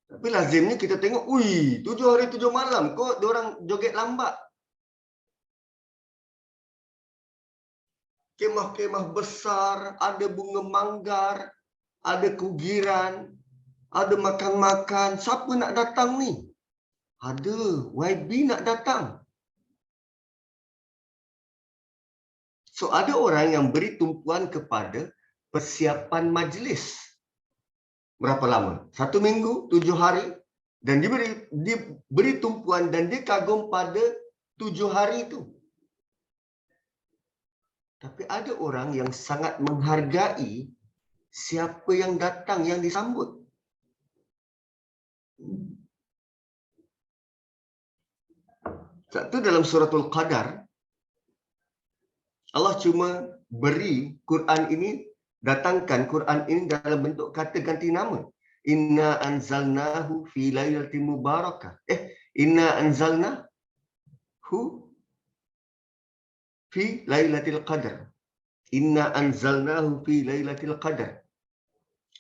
Tapi lazimnya kita tengok, ui, 7 hari 7 malam kok diorang joget lambat. Kemah-kemah besar, ada bunga manggar, ada kugiran, ada makan-makan. Siapa nak datang ni? Ada, YB nak datang. So ada orang yang beri tumpuan kepada persiapan majlis. Berapa lama? 1 minggu, 7 hari. Dan diberi tumpuan dan dia kagum pada 7 hari itu. Tapi ada orang yang sangat menghargai siapa yang datang, yang disambut. Satu dalam suratul Qadar, Allah cuma beri Quran ini, datangkan Quran ini dalam bentuk kata ganti nama. Inna anzalnahu fi lailatin mubarakah. Inna anzalnahu fi lailatul qadar. Inna anzalnahu fi lailatul qadar.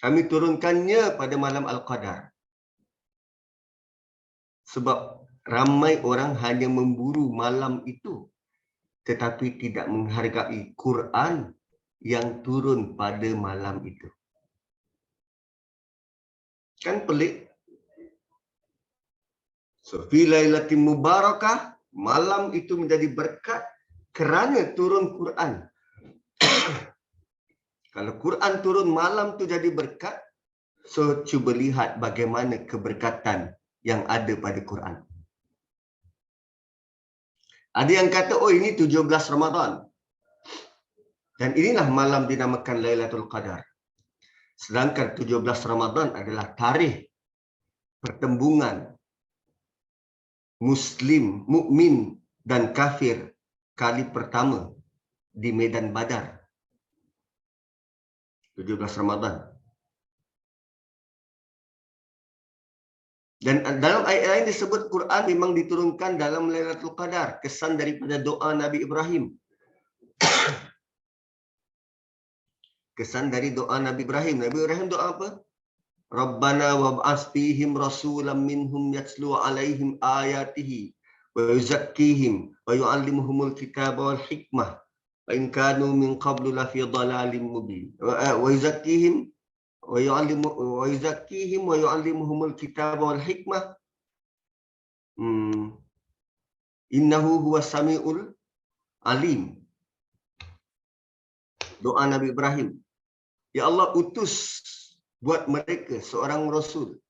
Kami turunkannya pada malam Al-Qadar. Sebab ramai orang hanya memburu malam itu, tetapi tidak menghargai Quran yang turun pada malam itu. Kan pelik? So, fi lailatin mubarakah, malam itu menjadi berkat kerana turun Quran. Kalau Quran turun malam tu jadi berkat, so cuba lihat bagaimana keberkatan yang ada pada Quran. Ada yang kata, oh ini 17 Ramadan. Dan inilah malam dinamakan Lailatul Qadar. Sedangkan 17 Ramadan adalah tarikh pertembungan Muslim, mukmin dan kafir kali pertama di Medan Badar. 17 Ramadan. Dan dalam ayat lain disebut Quran memang diturunkan dalam Lailatul Qadar, kesan daripada doa Nabi Ibrahim. Kesan dari doa Nabi Ibrahim. Nabi Ibrahim doa apa? Rabbana wab'ats fihim rasulan minhum yatslu alaihim ayatihi wa yuzakkihim wa yu'allimuhumul kitaba wal hikmah wa in kanu min qablu la fi dhalalin mubin. Wa yuzakkihim wa yu'allimuhumul kitaba wal hikmah. Innahu huwas samiul alim. Doa Nabi Ibrahim. Ya Allah, utus buat mereka seorang Rasul.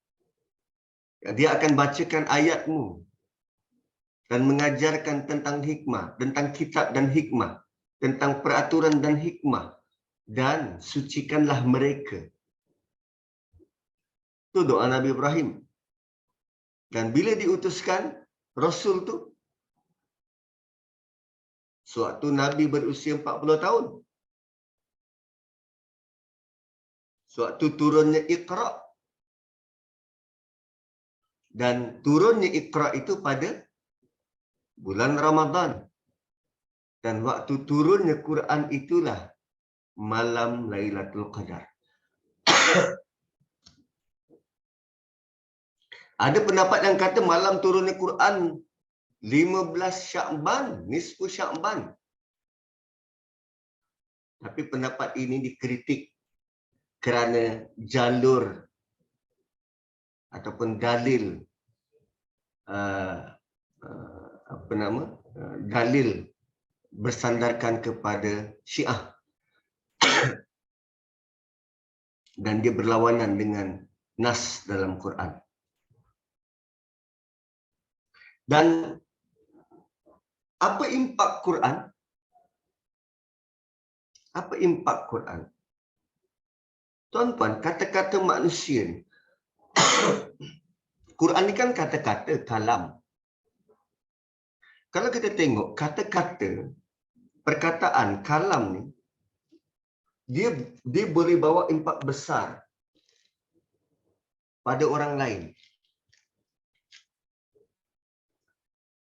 Dia akan bacakan ayatmu dan mengajarkan tentang hikmah, tentang kitab dan hikmah, tentang peraturan dan hikmah, dan sucikanlah mereka. Itu doa Nabi Ibrahim. Dan bila diutuskan Rasul tu, suatu Nabi berusia 40 tahun. Suatu turunnya Iqra. Dan turunnya Iqra itu pada bulan Ramadan. Dan waktu turunnya Quran itulah malam Lailatul Qadar. Ada pendapat yang kata malam turunnya Quran 15 Sya'ban, nisfu Sya'ban. Tapi pendapat ini dikritik kerana jalur ataupun dalil dalil bersandarkan kepada Syiah dan dia berlawanan dengan nas dalam Quran. Dan apa impak Quran? Apa impak Quran? Tuan-tuan, kata-kata manusia ni, Quran ni kan kata-kata, kalam. Kalau kita tengok kata-kata, perkataan, kalam ni, dia boleh bawa impak besar pada orang lain.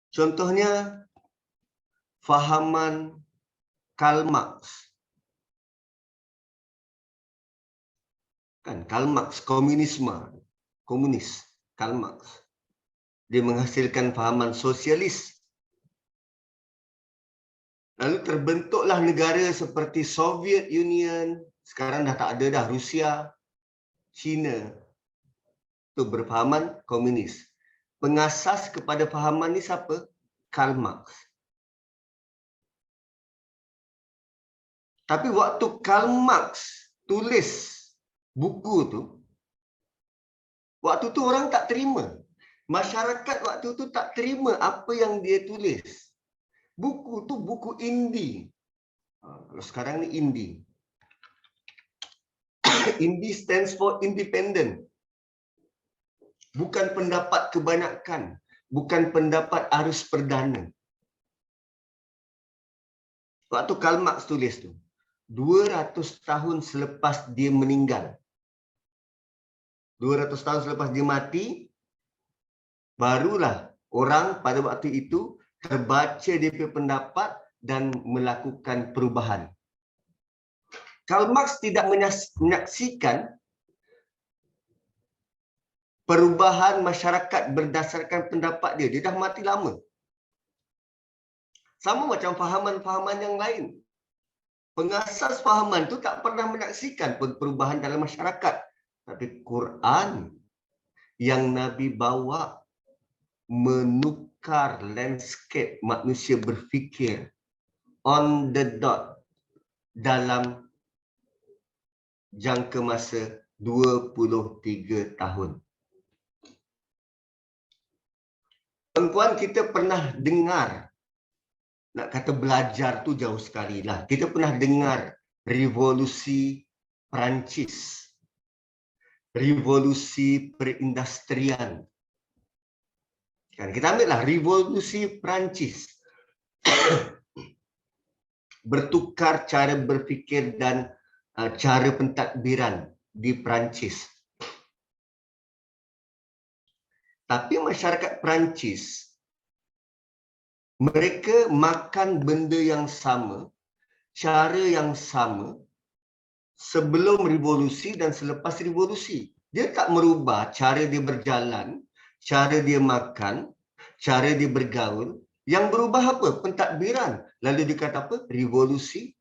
Contohnya, fahaman Karl Marx. Kan, Karl Marx, komunis, Karl Marx. Dia menghasilkan fahaman sosialis. Lalu terbentuklah negara seperti Soviet Union, sekarang dah tak ada dah, Rusia, China. Itu berfahaman komunis. Pengasas kepada fahaman ni siapa? Karl Marx. Tapi waktu Karl Marx tulis buku tu, waktu tu orang tak terima. Masyarakat waktu tu tak terima apa yang dia tulis. Buku tu buku indie. Kalau sekarang ni indie. Indie stands for independent. Bukan pendapat kebanyakan. Bukan pendapat arus perdana. Waktu Karl Marx tulis tu, 200 tahun selepas dia meninggal. 200 tahun selepas dia mati, barulah orang pada waktu itu terbaca dia punya pendapat dan melakukan perubahan. Karl Marx tidak menyaksikan perubahan masyarakat berdasarkan pendapat dia. Dia dah mati lama. Sama macam fahaman-fahaman yang lain. Pengasas fahaman tu tak pernah menyaksikan perubahan dalam masyarakat. Tapi Quran yang Nabi bawa menukar landscape manusia berfikir on the dot dalam jangka masa 23 tahun. Tuan-tuan, kita pernah dengar, nak kata belajar tu jauh sekali lah. Kita pernah dengar revolusi Perancis, revolusi perindustrian. Kan, kita ambil lah revolusi Perancis. Bertukar cara berfikir dan cara pentadbiran di Perancis. Tapi masyarakat Perancis, mereka makan benda yang sama, cara yang sama, sebelum revolusi dan selepas revolusi. Dia tak merubah cara dia berjalan, cara dia makan, cara dia bergaul. Yang berubah apa? Pentadbiran. Lalu dia kata apa? Revolusi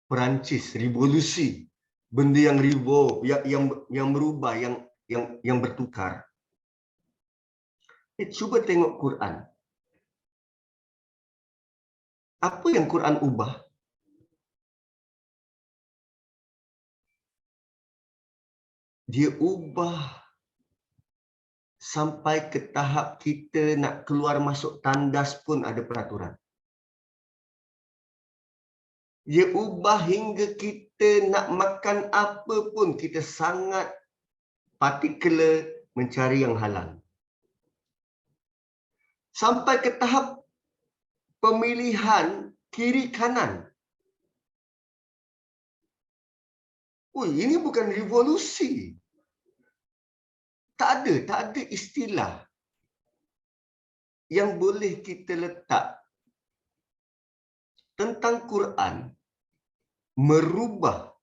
Perancis, revolusi. Benda yang yang berubah, yang bertukar. Cuba tengok Quran. Apa yang Quran ubah? Dia ubah sampai ke tahap kita nak keluar masuk tandas pun ada peraturan. Dia ubah hingga kita nak makan apa pun kita sangat partikular mencari yang halal. Sampai ke tahap pemilihan kiri kanan. Ini bukan revolusi. Tak ada istilah yang boleh kita letak tentang Quran merubah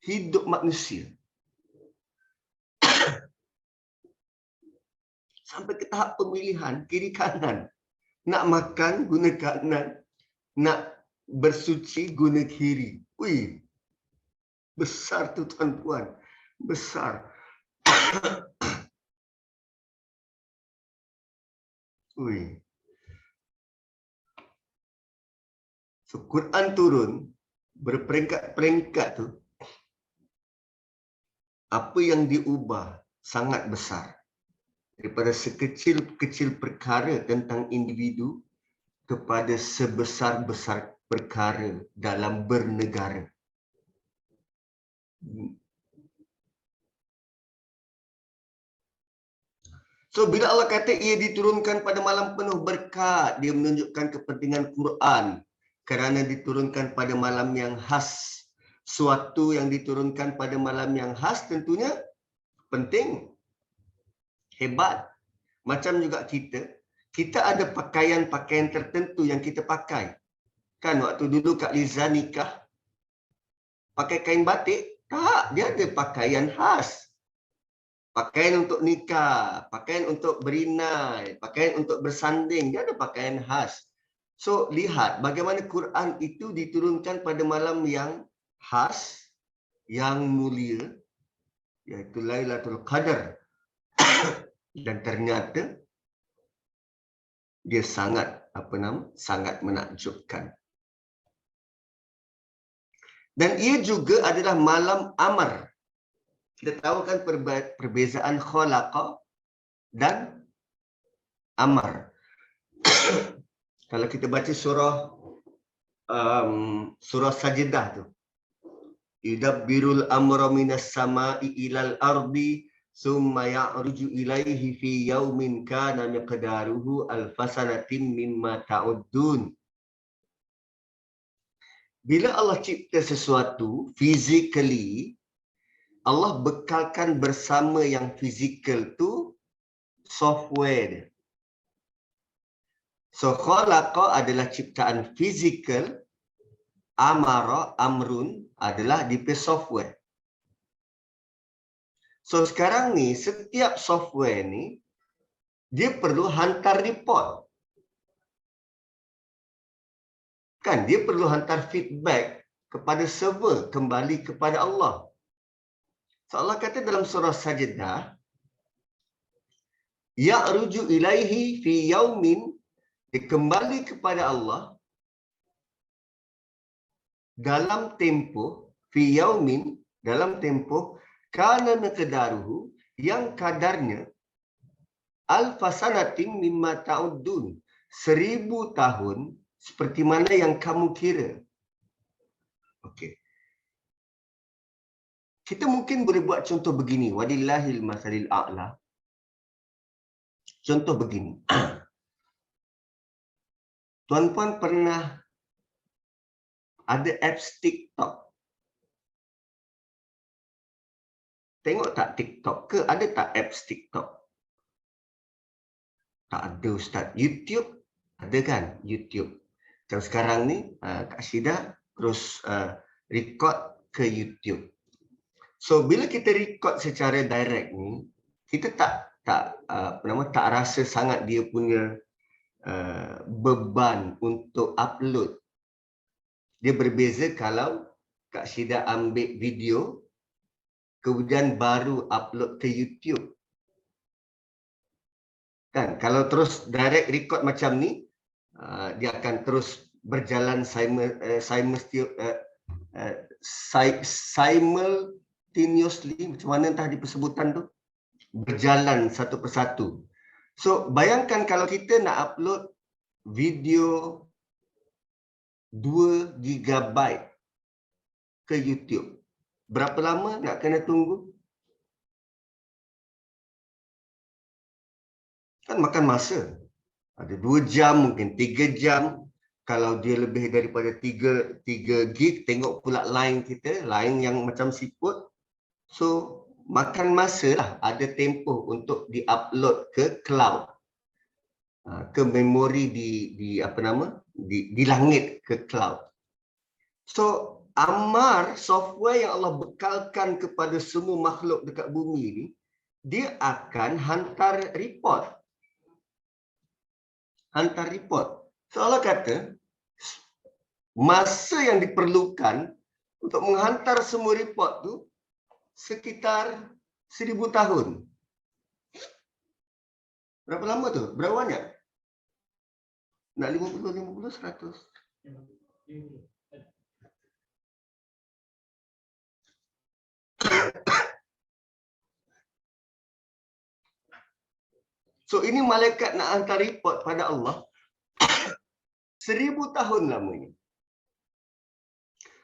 hidup manusia sampai ke tahap pemilihan kiri kanan. Nak makan guna kanan, nak bersuci guna kiri. Ui, besar tu tuan-puan, besar. Ui. So, Quran turun berperingkat-peringkat tu, apa yang diubah sangat besar. Daripada sekecil-kecil perkara tentang individu kepada sebesar-besar perkara dalam bernegara. So, bila Allah kata ia diturunkan pada malam penuh berkat, dia menunjukkan kepentingan Quran kerana diturunkan pada malam yang khas. Suatu yang diturunkan pada malam yang khas tentunya penting, hebat. Macam juga kita ada pakaian-pakaian tertentu yang kita pakai. Kan waktu dulu Kak Liza nikah, pakai kain batik? Tak, dia ada pakaian khas. Pakaian untuk nikah, pakaian untuk berinai, pakaian untuk bersanding, dia ada pakaian khas. So, lihat bagaimana Quran itu diturunkan pada malam yang khas, yang mulia, iaitu Lailatul Qadar. Dan ternyata dia sangat sangat menakjubkan. Dan ia juga adalah malam amar. Kita tahu kan perbezaan khalaqa dan amar. Kalau kita baca surah Sajdah tu, yudabbirul amra minas sama'i ilal ardi summa ya'ruju ilaihi fi yaumin kana miqdaruhu alfasanatin mimma ta'uddun. Bila Allah cipta sesuatu physically, Allah bekalkan bersama yang fizikal tu software dia. So, khalaqa adalah ciptaan fizikal, amara, amrun adalah di software. So, sekarang ni, setiap software ni, dia perlu hantar report. Kan, dia perlu hantar feedback kepada server, kembali kepada Allah. So, Allah kata dalam surah Sajdah, ya'ruju ilaihi fi yaumin, dia kembali kepada Allah dalam tempoh, fi yaumin, dalam tempoh, kana miqdaruhu, yang kadarnya, alfasanatin mimma ta'uddun, 1000 tahun, seperti mana yang kamu kira. Okey. Kita mungkin boleh buat contoh begini, walillahil masalil a'la. Contoh begini. Tuan-puan pernah ada apps TikTok? Tengok tak TikTok ke? Ada tak apps TikTok? Tak ada, Ustaz. YouTube? Ada kan? YouTube. Macam sekarang ni, Kak Syida terus record ke YouTube. So, bila kita record secara direct ni, kita tak rasa sangat dia punya beban untuk upload. Dia berbeza kalau Kak Syida ambil video, kemudian baru upload ke YouTube. Kan, kalau terus direct record macam ni, dia akan terus berjalan simultaneously, macam mana entah di persebutan tu, berjalan satu persatu. So, bayangkan kalau kita nak upload video 2 GB ke YouTube. Berapa lama nak kena tunggu? Kan makan masa. Ada 2 jam, mungkin 3 jam. Kalau dia lebih daripada 3 gig, tengok pula line kita, line yang macam siput. So, makan masa lah, ada tempoh untuk di-upload ke cloud. ke memori di langit, ke cloud. So Ammar, software yang Allah bekalkan kepada semua makhluk dekat bumi ni, dia akan hantar report. So Allah kata, masa yang diperlukan untuk menghantar semua report tu sekitar 1000 tahun. Berapa lama tu? Berapa banyak? Nak 50, 100. So ini malaikat nak hantar report pada Allah 1000 tahun lamanya.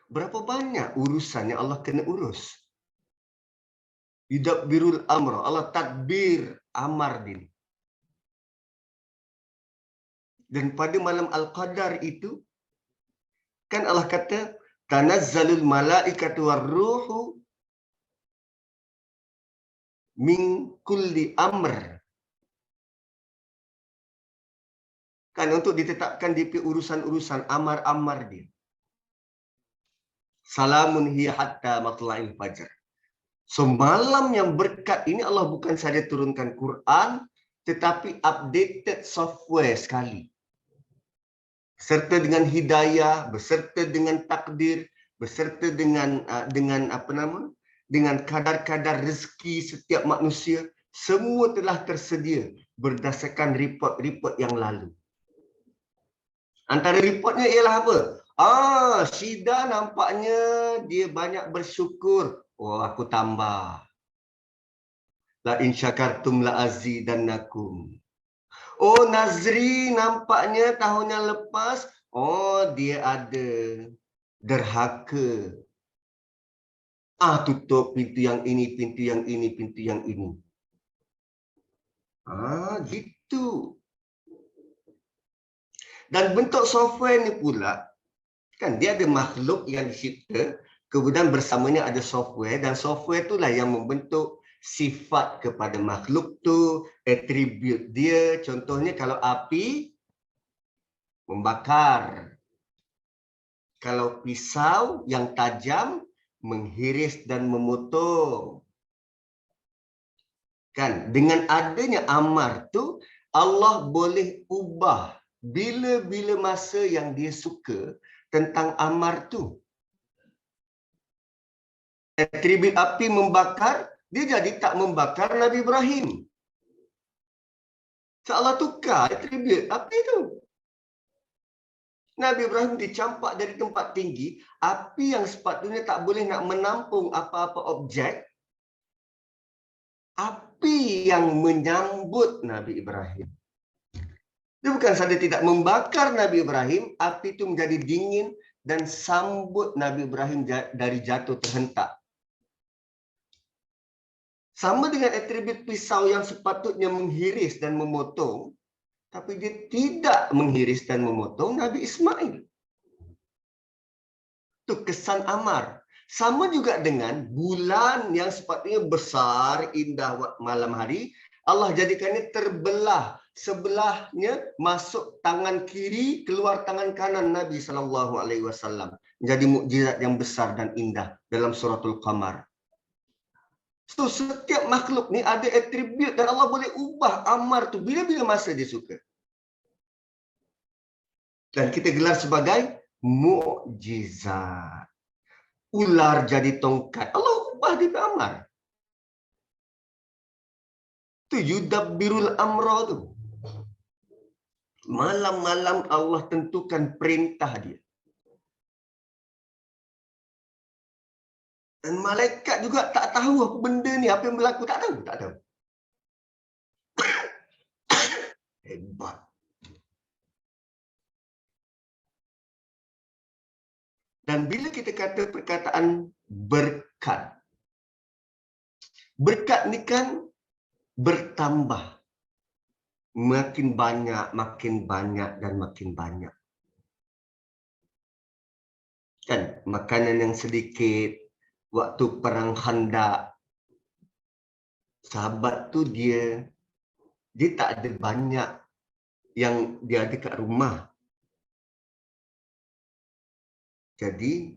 Berapa banyak urusan yang Allah kena urus? Yudabbirul amra. Allah tadbir amar dia. Dan pada malam Al-Qadar itu, kan Allah kata, tanazzalul malaikatu warruhu min kulli amr. Kan untuk ditetapkan di urusan-urusan amar-amar dia. Salamun hiya hatta matla'il fajr. So malam yang berkat ini Allah bukan saja turunkan Quran, tetapi updated software sekali. Beserta dengan hidayah, beserta dengan takdir, beserta dengan dengan kadar-kadar rezeki setiap manusia, semua telah tersedia berdasarkan report-report yang lalu. Antara reportnya ialah apa? Syida nampaknya dia banyak bersyukur. Oh, aku tambah. La in syakartum la azidannakum. Oh, Nazri nampaknya tahun yang lepas, dia ada derhaka. Tutup pintu yang ini, pintu yang ini, pintu yang ini. Gitu. Dan bentuk software ni pula, kan dia ada makhluk yang dicipta, kemudian bersamanya ada software, dan software itulah yang membentuk sifat kepada makhluk tu, atribut dia. Contohnya kalau api, membakar. Kalau pisau yang tajam, menghiris dan memotong. Kan, dengan adanya amar tu, Allah boleh ubah bila-bila masa yang dia suka tentang amar tu. Atribut api membakar, dia jadi tak membakar Nabi Ibrahim. So Allah tukar atribut api tu. Nabi Ibrahim dicampak dari tempat tinggi, api yang sepatutnya tak boleh nak menampung apa-apa objek, api yang menyambut Nabi Ibrahim. Dia bukan sahaja tidak membakar Nabi Ibrahim, api itu menjadi dingin dan sambut Nabi Ibrahim dari jatuh terhentak. Sama dengan atribut pisau yang sepatutnya menghiris dan memotong, tapi dia tidak menghiris dan memotong Nabi Ismail. Itu kesan amar. Sama juga dengan bulan yang sepatutnya besar, indah malam hari, Allah jadikannya terbelah. Sebelahnya masuk tangan kiri, keluar tangan kanan Nabi SAW. Menjadi mukjizat yang besar dan indah dalam suratul Qamar. So, setiap makhluk ni ada atribut dan Allah boleh ubah amar tu bila-bila masa dia suka. Dan kita gelar sebagai mukjizat. Ular jadi tongkat. Allah ubah dia amar. Tu yudabbirul amra tu. Malam-malam Allah tentukan perintah dia. Dan malaikat juga tak tahu apa benda ni, apa yang berlaku. Tak tahu. Hebat. Dan bila kita kata perkataan berkat, berkat ni kan bertambah. Makin banyak, dan makin banyak. Kan, makanan yang sedikit, waktu perang Khandaq, sahabat tu dia tak ada banyak yang dia ada kat rumah. Jadi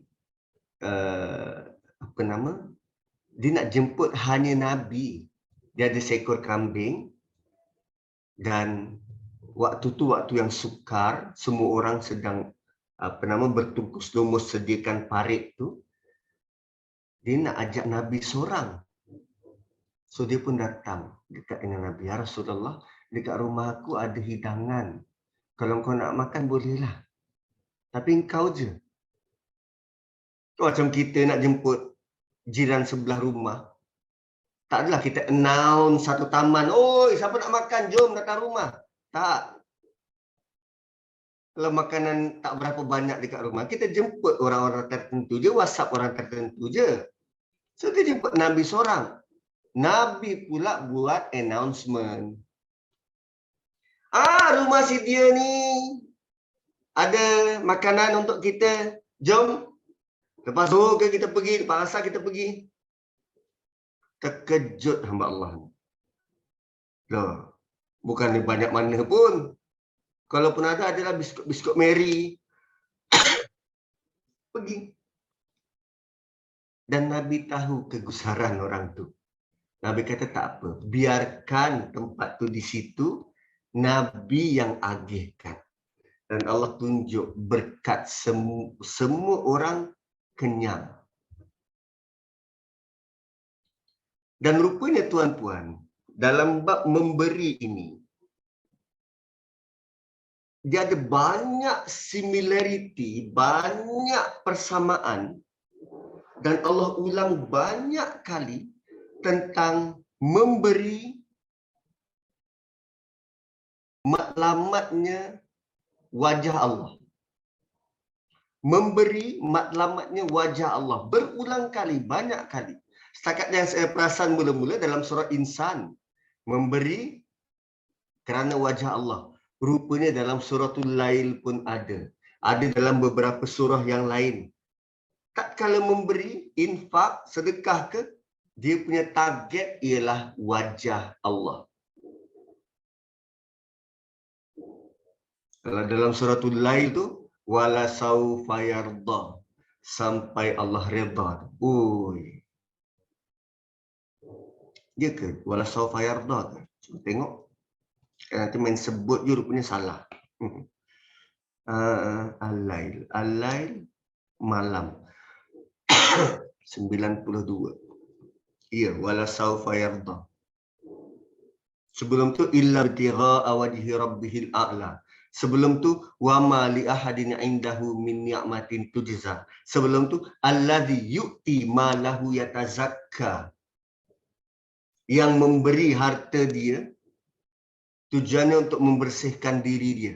apa nama? Dia nak jemput hanya Nabi. Dia ada seekor kambing dan waktu tu waktu yang sukar, semua orang sedang bertungkus lumus sediakan parit tu. Dia nak ajak Nabi seorang. So dia pun datang dekat dengan Nabi. Ya Rasulullah, dekat rumah aku ada hidangan. Kalau kau nak makan bolehlah. Tapi engkau je. Macam kita nak jemput jiran sebelah rumah. Tak adalah kita announce satu taman. Oi, siapa nak makan? Jom datang rumah. Tak. Kalau makanan tak berapa banyak dekat rumah, kita jemput orang-orang tertentu je, WhatsApp orang tertentu je. So dia jemput Nabi seorang. Nabi pula buat announcement. Rumah si dia ni ada makanan untuk kita. Jom. Lepas zuhur ke kita pergi, lepas asar kita pergi. Terkejut hamba Allah. Loh, bukan banyak mana pun. Kalaupun ada, adalah biskut Mary. Pergi. Dan Nabi tahu kegusaran orang tu. Nabi kata tak apa. Biarkan tempat tu di situ. Nabi yang agihkan. Dan Allah tunjuk berkat semua orang kenyang. Dan rupanya tuan-puan, dalam bab memberi ini, dia ada banyak similarity, banyak persamaan. Dan Allah ulang banyak kali tentang memberi matlamatnya wajah Allah. Memberi matlamatnya wajah Allah. Berulang kali, banyak kali. Setakat yang saya perasan mula-mula dalam surah Insan. Memberi kerana wajah Allah. Rupanya dalam suratul Lail pun ada. Ada dalam beberapa surah yang lain. Tatkala memberi, infak, sedekah ke, dia punya target ialah wajah Allah. Kalau dalam suratul Lail tu, wala saufa yarda, sampai Allah redha. Oi. Dia ke wala saufa yarda ke? Cuba tengok. Nanti main sebut je rupanya salah. Al-Lail. Al-Lail malam. 92. Ya, wala saufa yarda. Sebelum tu illa ibtigha'a wajhi rabbihil a'la. Sebelum tu wama li ahadin indahu min ni'matin tujza. Sebelum tu allazi yu'ti ma lahu yatazakka. Yang memberi harta dia tujuannya untuk membersihkan diri dia.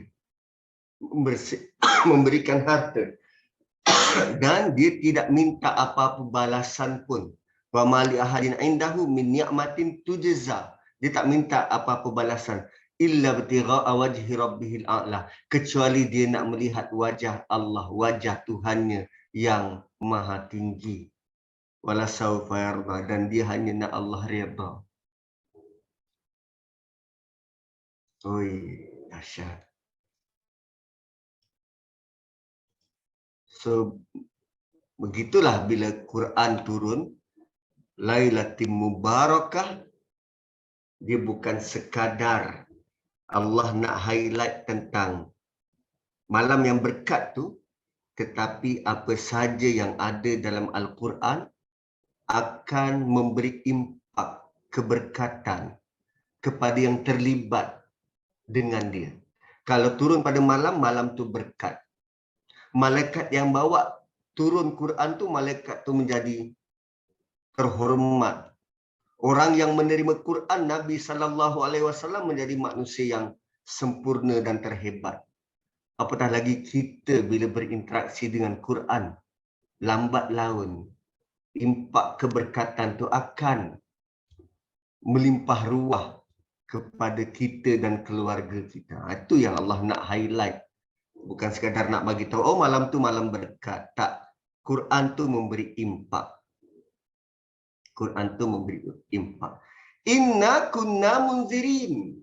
Memberikan harta. Dan dia tidak minta apa-apa balasan pun. Wa ma li ahadin indahu min ni'matin tujza. Dia tak minta apa-apa balasan. Illa ibtigha'a wajhi rabbihil a'la. Kecuali dia nak melihat wajah Allah, wajah Tuhannya yang maha tinggi. Wala saufa yarda. Dan dia hanya nak Allah redha. Oi, dahsyat. So, begitulah bila Quran turun, Lailatul Mubarakah, dia bukan sekadar Allah nak highlight tentang malam yang berkat tu, tetapi apa saja yang ada dalam Al-Quran akan memberi impak keberkatan kepada yang terlibat dengan dia. Kalau turun pada malam, malam tu berkat. Malaikat yang bawa turun Quran tu, malaikat tu menjadi terhormat. Orang yang menerima Quran, Nabi SAW menjadi manusia yang sempurna dan terhebat. Apatah lagi kita bila berinteraksi dengan Quran, lambat laun, impak keberkatan tu akan melimpah ruah kepada kita dan keluarga kita. Itu yang Allah nak highlight. Bukan sekadar nak bagi tahu, oh malam tu malam berkat. Tak. Quran tu memberi impak. Quran tu memberi impak. Inna kunna munzirin.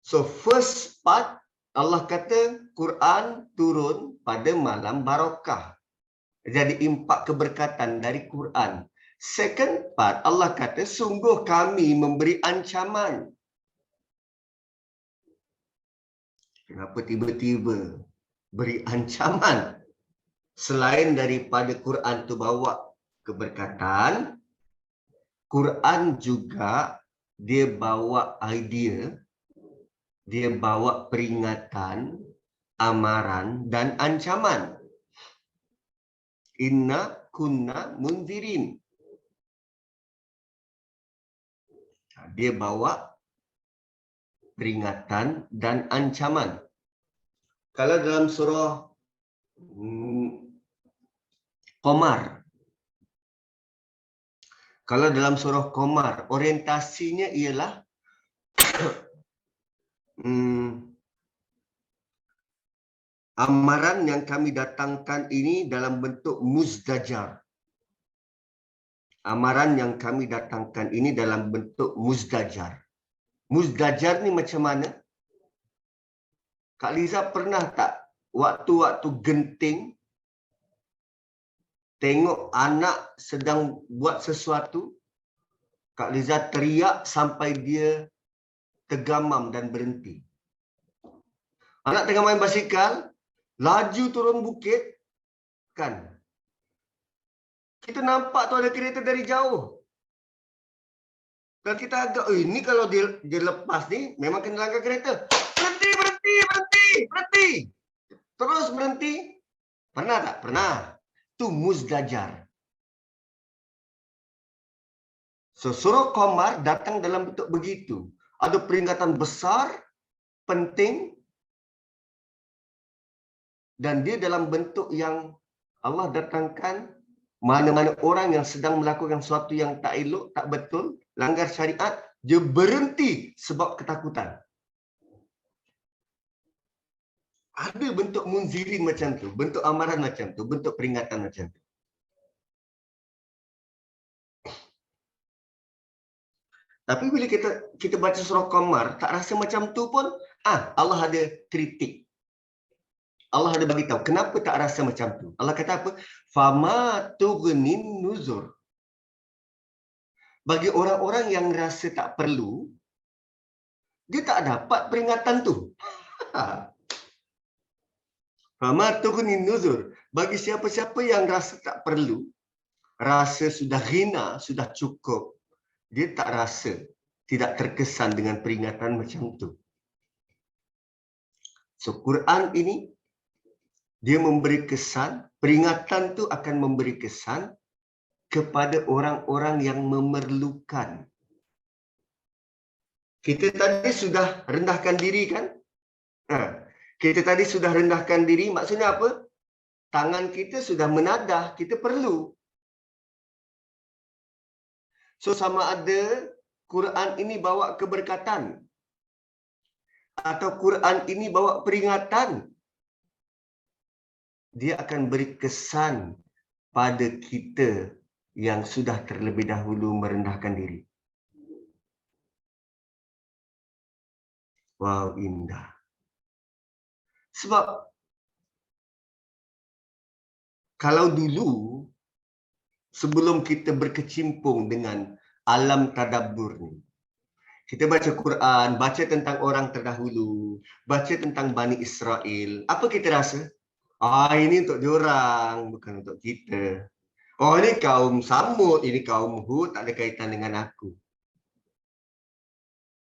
So first part, Allah kata Quran turun pada malam barakah. Jadi impak keberkatan dari Quran. Second part, Allah kata sungguh kami memberi ancaman. Kenapa tiba-tiba beri ancaman? Selain daripada Quran tu bawa keberkatan, Quran juga dia bawa idea, dia bawa peringatan, amaran dan ancaman. Inna kunna munzirin. Dia bawa peringatan dan ancaman. Kalau dalam surah Qamar, kalau dalam surah Qamar, orientasinya ialah amaran yang kami datangkan ini dalam bentuk muzdajar. Amaran yang kami datangkan ini dalam bentuk muzdajar. Muzdajar ni macam mana? Kak Liza pernah tak waktu-waktu genting tengok anak sedang buat sesuatu, Kak Liza teriak sampai dia tergamam dan berhenti. Anak tengah main basikal, laju turun bukit, kan? Kita nampak tu ada kereta dari jauh. Dan kita agak, ini kalau dia lepas ni, memang kena langgar kereta. Berhenti, berhenti, berhenti, berhenti. Terus berhenti. Pernah tak? Pernah. Itu muzdajar. So, surah Qamar datang dalam bentuk begitu. Ada peringatan besar, penting, dan dia dalam bentuk yang Allah datangkan mana-mana orang yang sedang melakukan sesuatu yang tak elok, tak betul, langgar syariat, dia berhenti sebab ketakutan. Ada bentuk munzirin macam tu, bentuk amaran macam tu, bentuk peringatan macam tu. Tapi bila kita baca surah Qamar, tak rasa macam tu pun, Allah ada kritik. Allah ada bagi tahu kenapa tak rasa macam tu. Allah kata apa? Fama tughnin nuzur. Bagi orang-orang yang rasa tak perlu, dia tak dapat peringatan tu. Fama tughnin nuzur. Bagi siapa-siapa yang rasa tak perlu, rasa sudah ghina, sudah cukup, dia tak rasa, tidak terkesan dengan peringatan macam tu. So Quran ini dia memberi kesan, peringatan tu akan memberi kesan kepada orang-orang yang memerlukan. Kita tadi sudah rendahkan diri kan? Kita tadi sudah rendahkan diri, maksudnya apa? Tangan kita sudah menadah, kita perlu. So sama ada Quran ini bawa keberkatan atau Quran ini bawa peringatan, dia akan beri kesan pada kita yang sudah terlebih dahulu merendahkan diri. Wow, indah. Sebab kalau dulu, sebelum kita berkecimpung dengan alam tadabbur ni, kita baca Quran, baca tentang orang terdahulu, baca tentang Bani Israel, apa kita rasa? Ini untuk diorang, bukan untuk kita. Oh, ini kaum Samud, ini kaum Hud, tak ada kaitan dengan aku.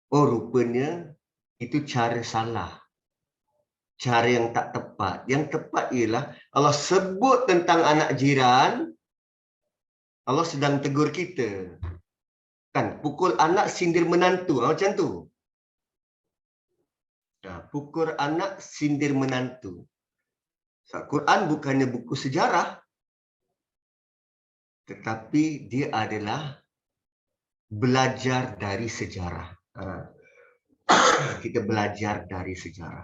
Oh, rupanya itu cara salah. Cara yang tak tepat. Yang tepat ialah Allah sebut tentang anak jiran, Allah sedang tegur kita. Kan, pukul anak sindir menantu, macam tu. Pukul anak sindir menantu. Quran bukannya buku sejarah, tetapi dia adalah belajar dari sejarah. Kita belajar dari sejarah.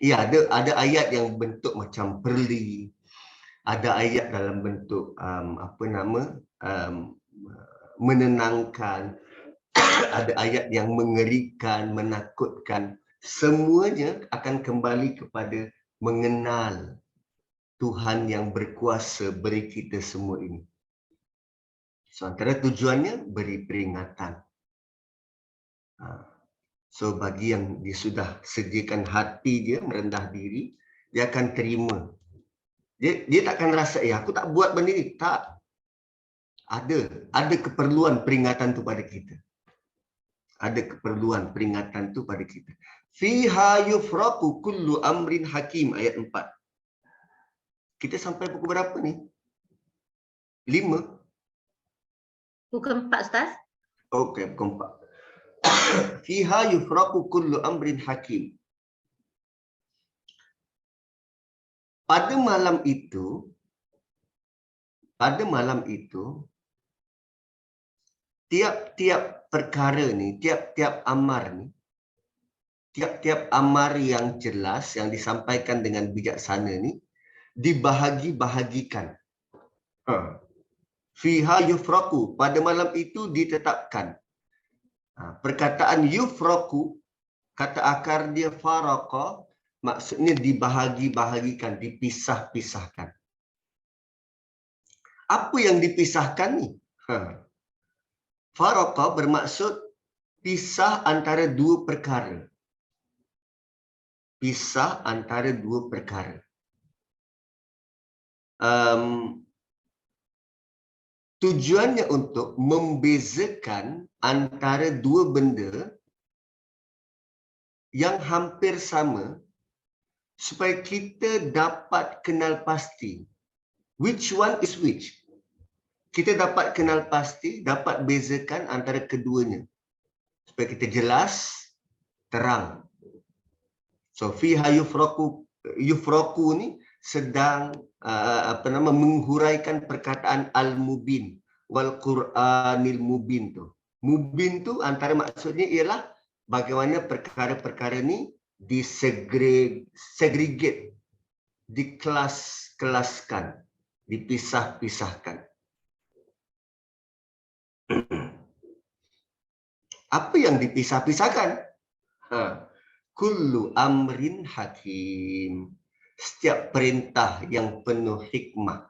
Ya, ada ayat yang bentuk macam perli, ada ayat dalam bentuk menenangkan. ada ayat yang mengerikan, menakutkan. Semuanya akan kembali kepada mengenal Tuhan yang berkuasa beri kita semua ini. So, antara tujuannya beri peringatan. So, bagi yang dia sudah sediakan hati dia, merendah diri, dia akan terima. Dia takkan rasa, aku tak buat benda ni. Tak. Ada keperluan peringatan tu pada kita. Ada keperluan peringatan tu pada kita. Fiha yufraqu kullu amrin hakim, ayat 4. Kita sampai pukul berapa ni? 5? Pukul 4, Ustaz. Okey, pukul 4. Fiha yufraqu kullu amrin hakim. Pada malam itu, tiap-tiap perkara ni, tiap-tiap amar ni, tiap-tiap amar yang jelas, yang disampaikan dengan bijaksana ni, dibahagi-bahagikan. Fiha yufraqu, pada malam itu ditetapkan. Perkataan yufraqu, kata akar dia faraqa, maksudnya dibahagi-bahagikan, dipisah-pisahkan. Apa yang dipisahkan ni? Faraqa bermaksud pisah antara dua perkara. Pisah antara dua perkara. Tujuannya untuk membezakan antara dua benda yang hampir sama supaya kita dapat kenal pasti which one is which. Kita dapat kenal pasti, dapat bezakan antara keduanya supaya kita jelas, terang. So fiha yufraqu ni sedang menghuraikan perkataan al-mubin wal Qur'anil mubin tu. Mubin tu antara maksudnya ialah bagaimana perkara-perkara ni disegregate, dikelas-kelaskan, dipisah-pisahkan. Apa yang dipisah-pisahkan? Kullu amrin hakim. Setiap perintah yang penuh hikmah.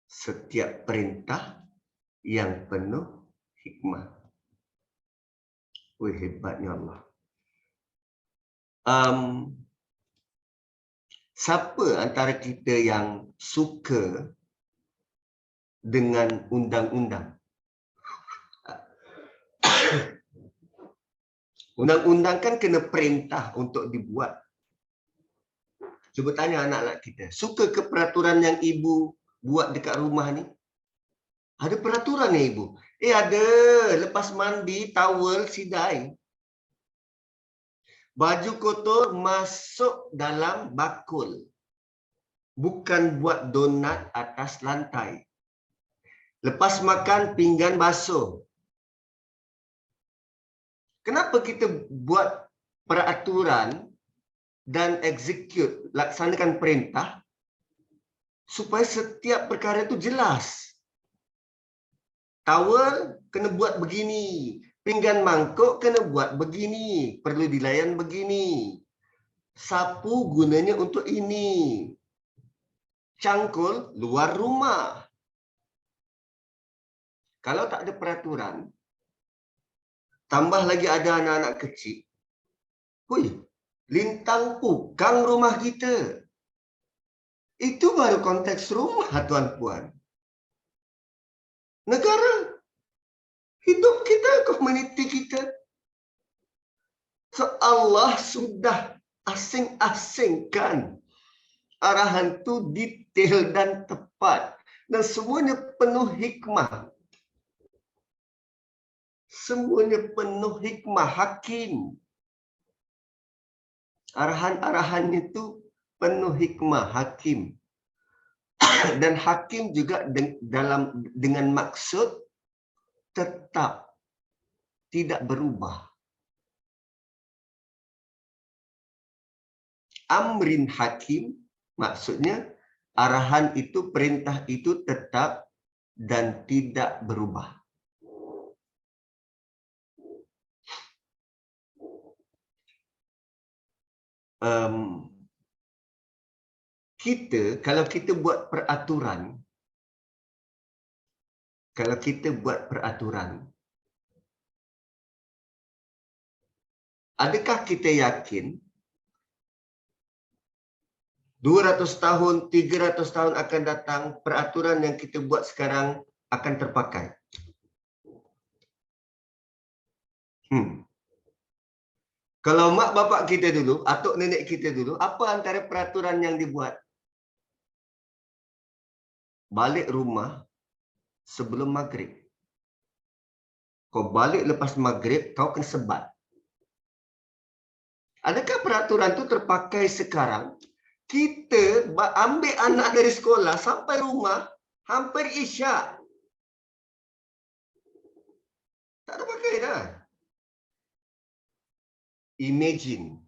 Setiap perintah yang penuh hikmah. Wih, hebatnya Allah. Siapa antara kita yang suka dengan undang-undang? Undang-undang kan kena perintah untuk dibuat. Cuba tanya anak-anak kita, suka ke peraturan yang ibu buat dekat rumah ni? Ada peraturan ya ibu? Ada, lepas mandi, towel, sidai. Baju kotor masuk dalam bakul. Bukan buat donat atas lantai. Lepas makan, pinggan basuh. Kenapa kita buat peraturan dan execute, laksanakan perintah supaya setiap perkara itu jelas. Towel kena buat begini, pinggan mangkuk kena buat begini, perlu dilayan begini. Sapu gunanya untuk ini. Cangkul luar rumah. Kalau tak ada peraturan, tambah lagi ada anak-anak kecil, lintang pukang rumah kita. Itu baru konteks rumah, tuan-puan. Negara. Hidup kita, komuniti kita. So Allah sudah asing-asingkan. Arahan itu detail dan tepat. Dan semuanya penuh hikmah. Semuanya penuh hikmah, hakim. Arahan-arahan itu penuh hikmah, hakim. Dan hakim juga dengan maksud tetap, tidak berubah. Amrin hakim, maksudnya arahan itu, perintah itu tetap dan tidak berubah. kita kalau kita buat peraturan, adakah kita yakin 200 tahun, 300 tahun akan datang, peraturan yang kita buat sekarang akan terpakai? Kalau mak bapak kita dulu, atuk nenek kita dulu, apa antara peraturan yang dibuat? Balik rumah sebelum maghrib. Kau balik lepas maghrib, kau kena sebat. Adakah peraturan itu terpakai sekarang? Kita ambil anak dari sekolah sampai rumah, hampir isyak. Tak ada pakai dah. Imagine,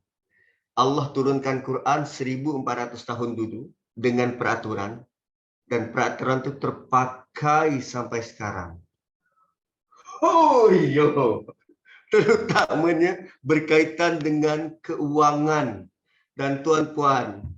Allah turunkan Quran 1400 tahun dulu dengan peraturan, dan peraturan itu terpakai sampai sekarang. Oh yo, terutamanya berkaitan dengan keuangan. Dan tuan-puan,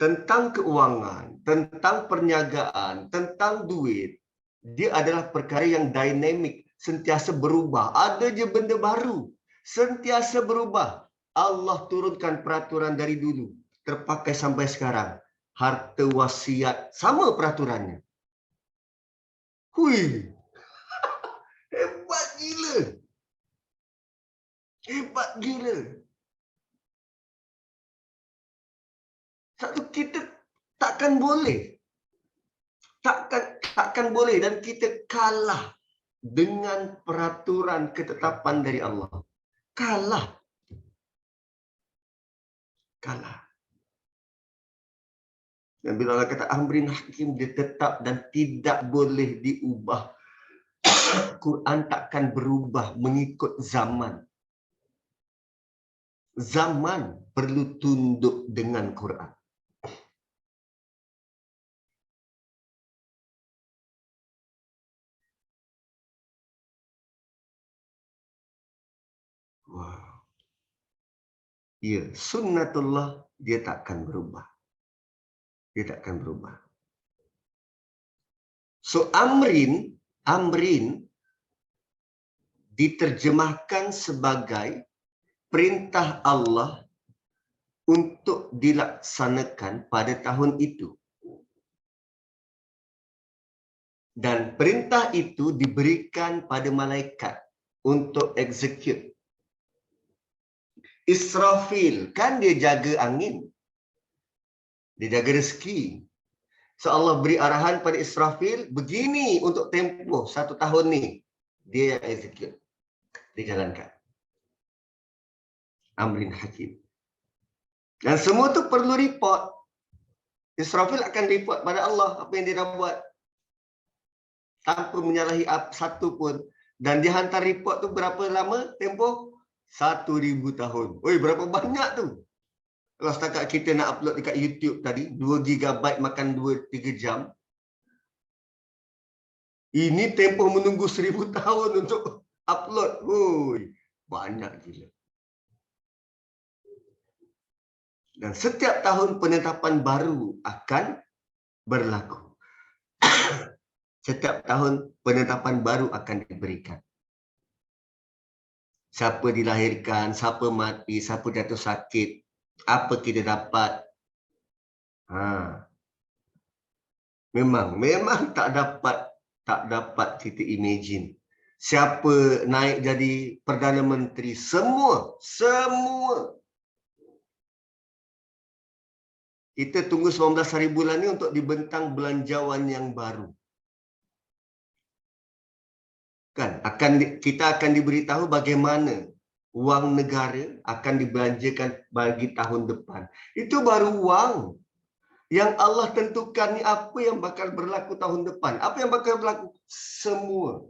tentang keuangan, tentang perniagaan, tentang duit, dia adalah perkara yang dinamik, sentiasa berubah. Ada je benda baru, sentiasa berubah. Allah turunkan peraturan dari dulu, terpakai sampai sekarang. Harta wasiat, sama peraturannya. Hui, hebat gila. Hebat gila. Satu, kita takkan boleh. Takkan boleh, dan kita kalah dengan peraturan ketetapan dari Allah. Kalah. Dan bila Allah kata amrin hakim, dia tetap dan tidak boleh diubah. Quran takkan berubah mengikut zaman. Zaman perlu tunduk dengan Quran. Wow. Ya, sunnatullah dia takkan berubah. Dia takkan berubah. So amrin diterjemahkan sebagai perintah Allah untuk dilaksanakan pada tahun itu. Dan perintah itu diberikan pada malaikat untuk execute. Israfil, kan dia jaga angin. Dia jaga rezeki. So Allah beri arahan pada Israfil, begini untuk tempoh 1 tahun ni. Dia yang execute. Dia jalankan. Amrin hakim. Dan semua tu perlu report. Israfil akan report pada Allah apa yang dia dah buat, tanpa menyalahi satu pun. Dan dia hantar report tu berapa lama tempoh? 1000 tahun. Oi, berapa banyak tu? Kalau setakat kita nak upload dekat YouTube tadi, 2 GB makan 2-3 jam. Ini tempoh menunggu 1000 tahun untuk upload. Oi, banyak gila. Dan setiap tahun penetapan baru akan berlaku. Setiap tahun penetapan baru akan diberikan. Siapa dilahirkan, siapa mati, siapa jatuh sakit, apa kita dapat. Memang tak dapat kita imagine. Siapa naik jadi Perdana Menteri, semua. Kita tunggu 19 hari bulan ni untuk dibentang belanjawan yang baru. Kan, kita akan diberitahu bagaimana wang negara akan dibelanjakan bagi tahun depan. Itu baru wang. Yang Allah tentukan ni apa yang bakal berlaku tahun depan. Apa yang bakal berlaku? Semua.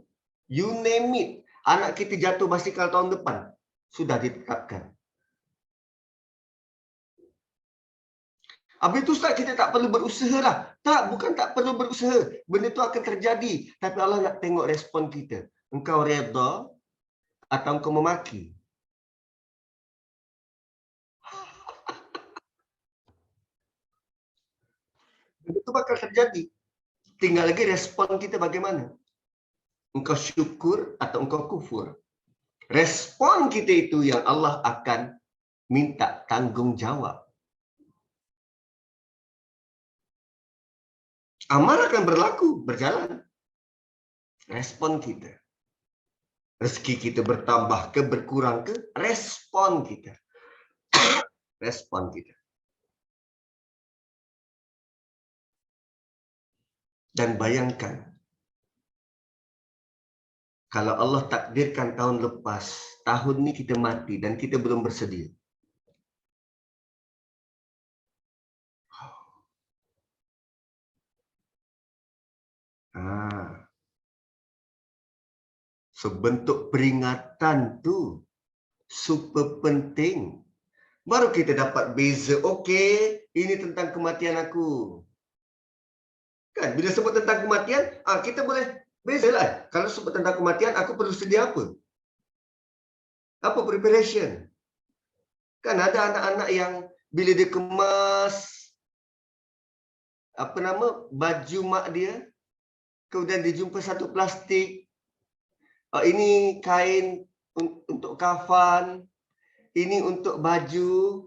You name it. Anak kita jatuh basikal tahun depan. Sudah ditetapkan. Habis itu Ustaz, kita tak perlu berusaha lah. Tak, bukan tak perlu berusaha. Benda tu akan terjadi. Tapi Allah nak tengok respon kita. Engkau redha atau engkau memaki? Itu bakal terjadi. Tinggal lagi respon kita bagaimana. Engkau syukur atau engkau kufur. Respon kita itu yang Allah akan minta tanggungjawab. Amal akan berlaku, berjalan. Respon kita. Rezeki kita bertambah ke, berkurang ke, respon kita. Respon kita. Dan bayangkan, kalau Allah takdirkan tahun lepas, tahun ini kita mati dan kita belum bersedia. Sebentuk peringatan tu super penting. Baru kita dapat beza. Okey, ini tentang kematian aku. Kan, bila sebut tentang kematian, kita boleh bezalah. Kalau sebut tentang kematian, aku perlu sedia apa? Apa preparation? Kan ada anak-anak yang bila dia kemas baju mak dia, kemudian dia jumpa satu plastik. Ini kain untuk kafan, ini untuk baju,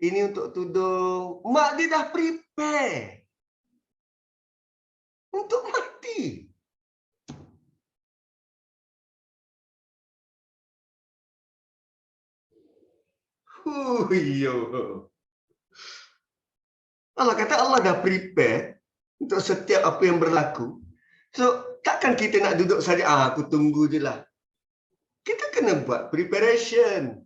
ini untuk tudung. Mak dia dah prepare untuk mati. Allah kata Allah dah prepare untuk setiap apa yang berlaku. So, takkan kita nak duduk saja, aku tunggu je lah. Kita kena buat preparation.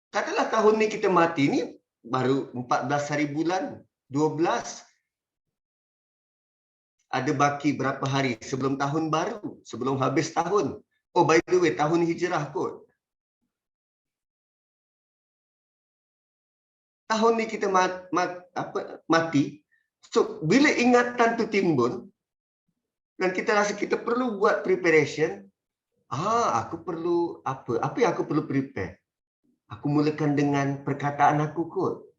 Katalah tahun ni kita mati ni baru 14 hari bulan, 12. Ada baki berapa hari sebelum tahun baru, sebelum habis tahun. Oh, by the way, tahun hijrah kot. Tahun ni kita mati. So, bila ingatan tu timbul, dan kita rasa kita perlu buat preparation, aku perlu apa? Apa yang aku perlu prepare? Aku mulakan dengan perkataan aku kot.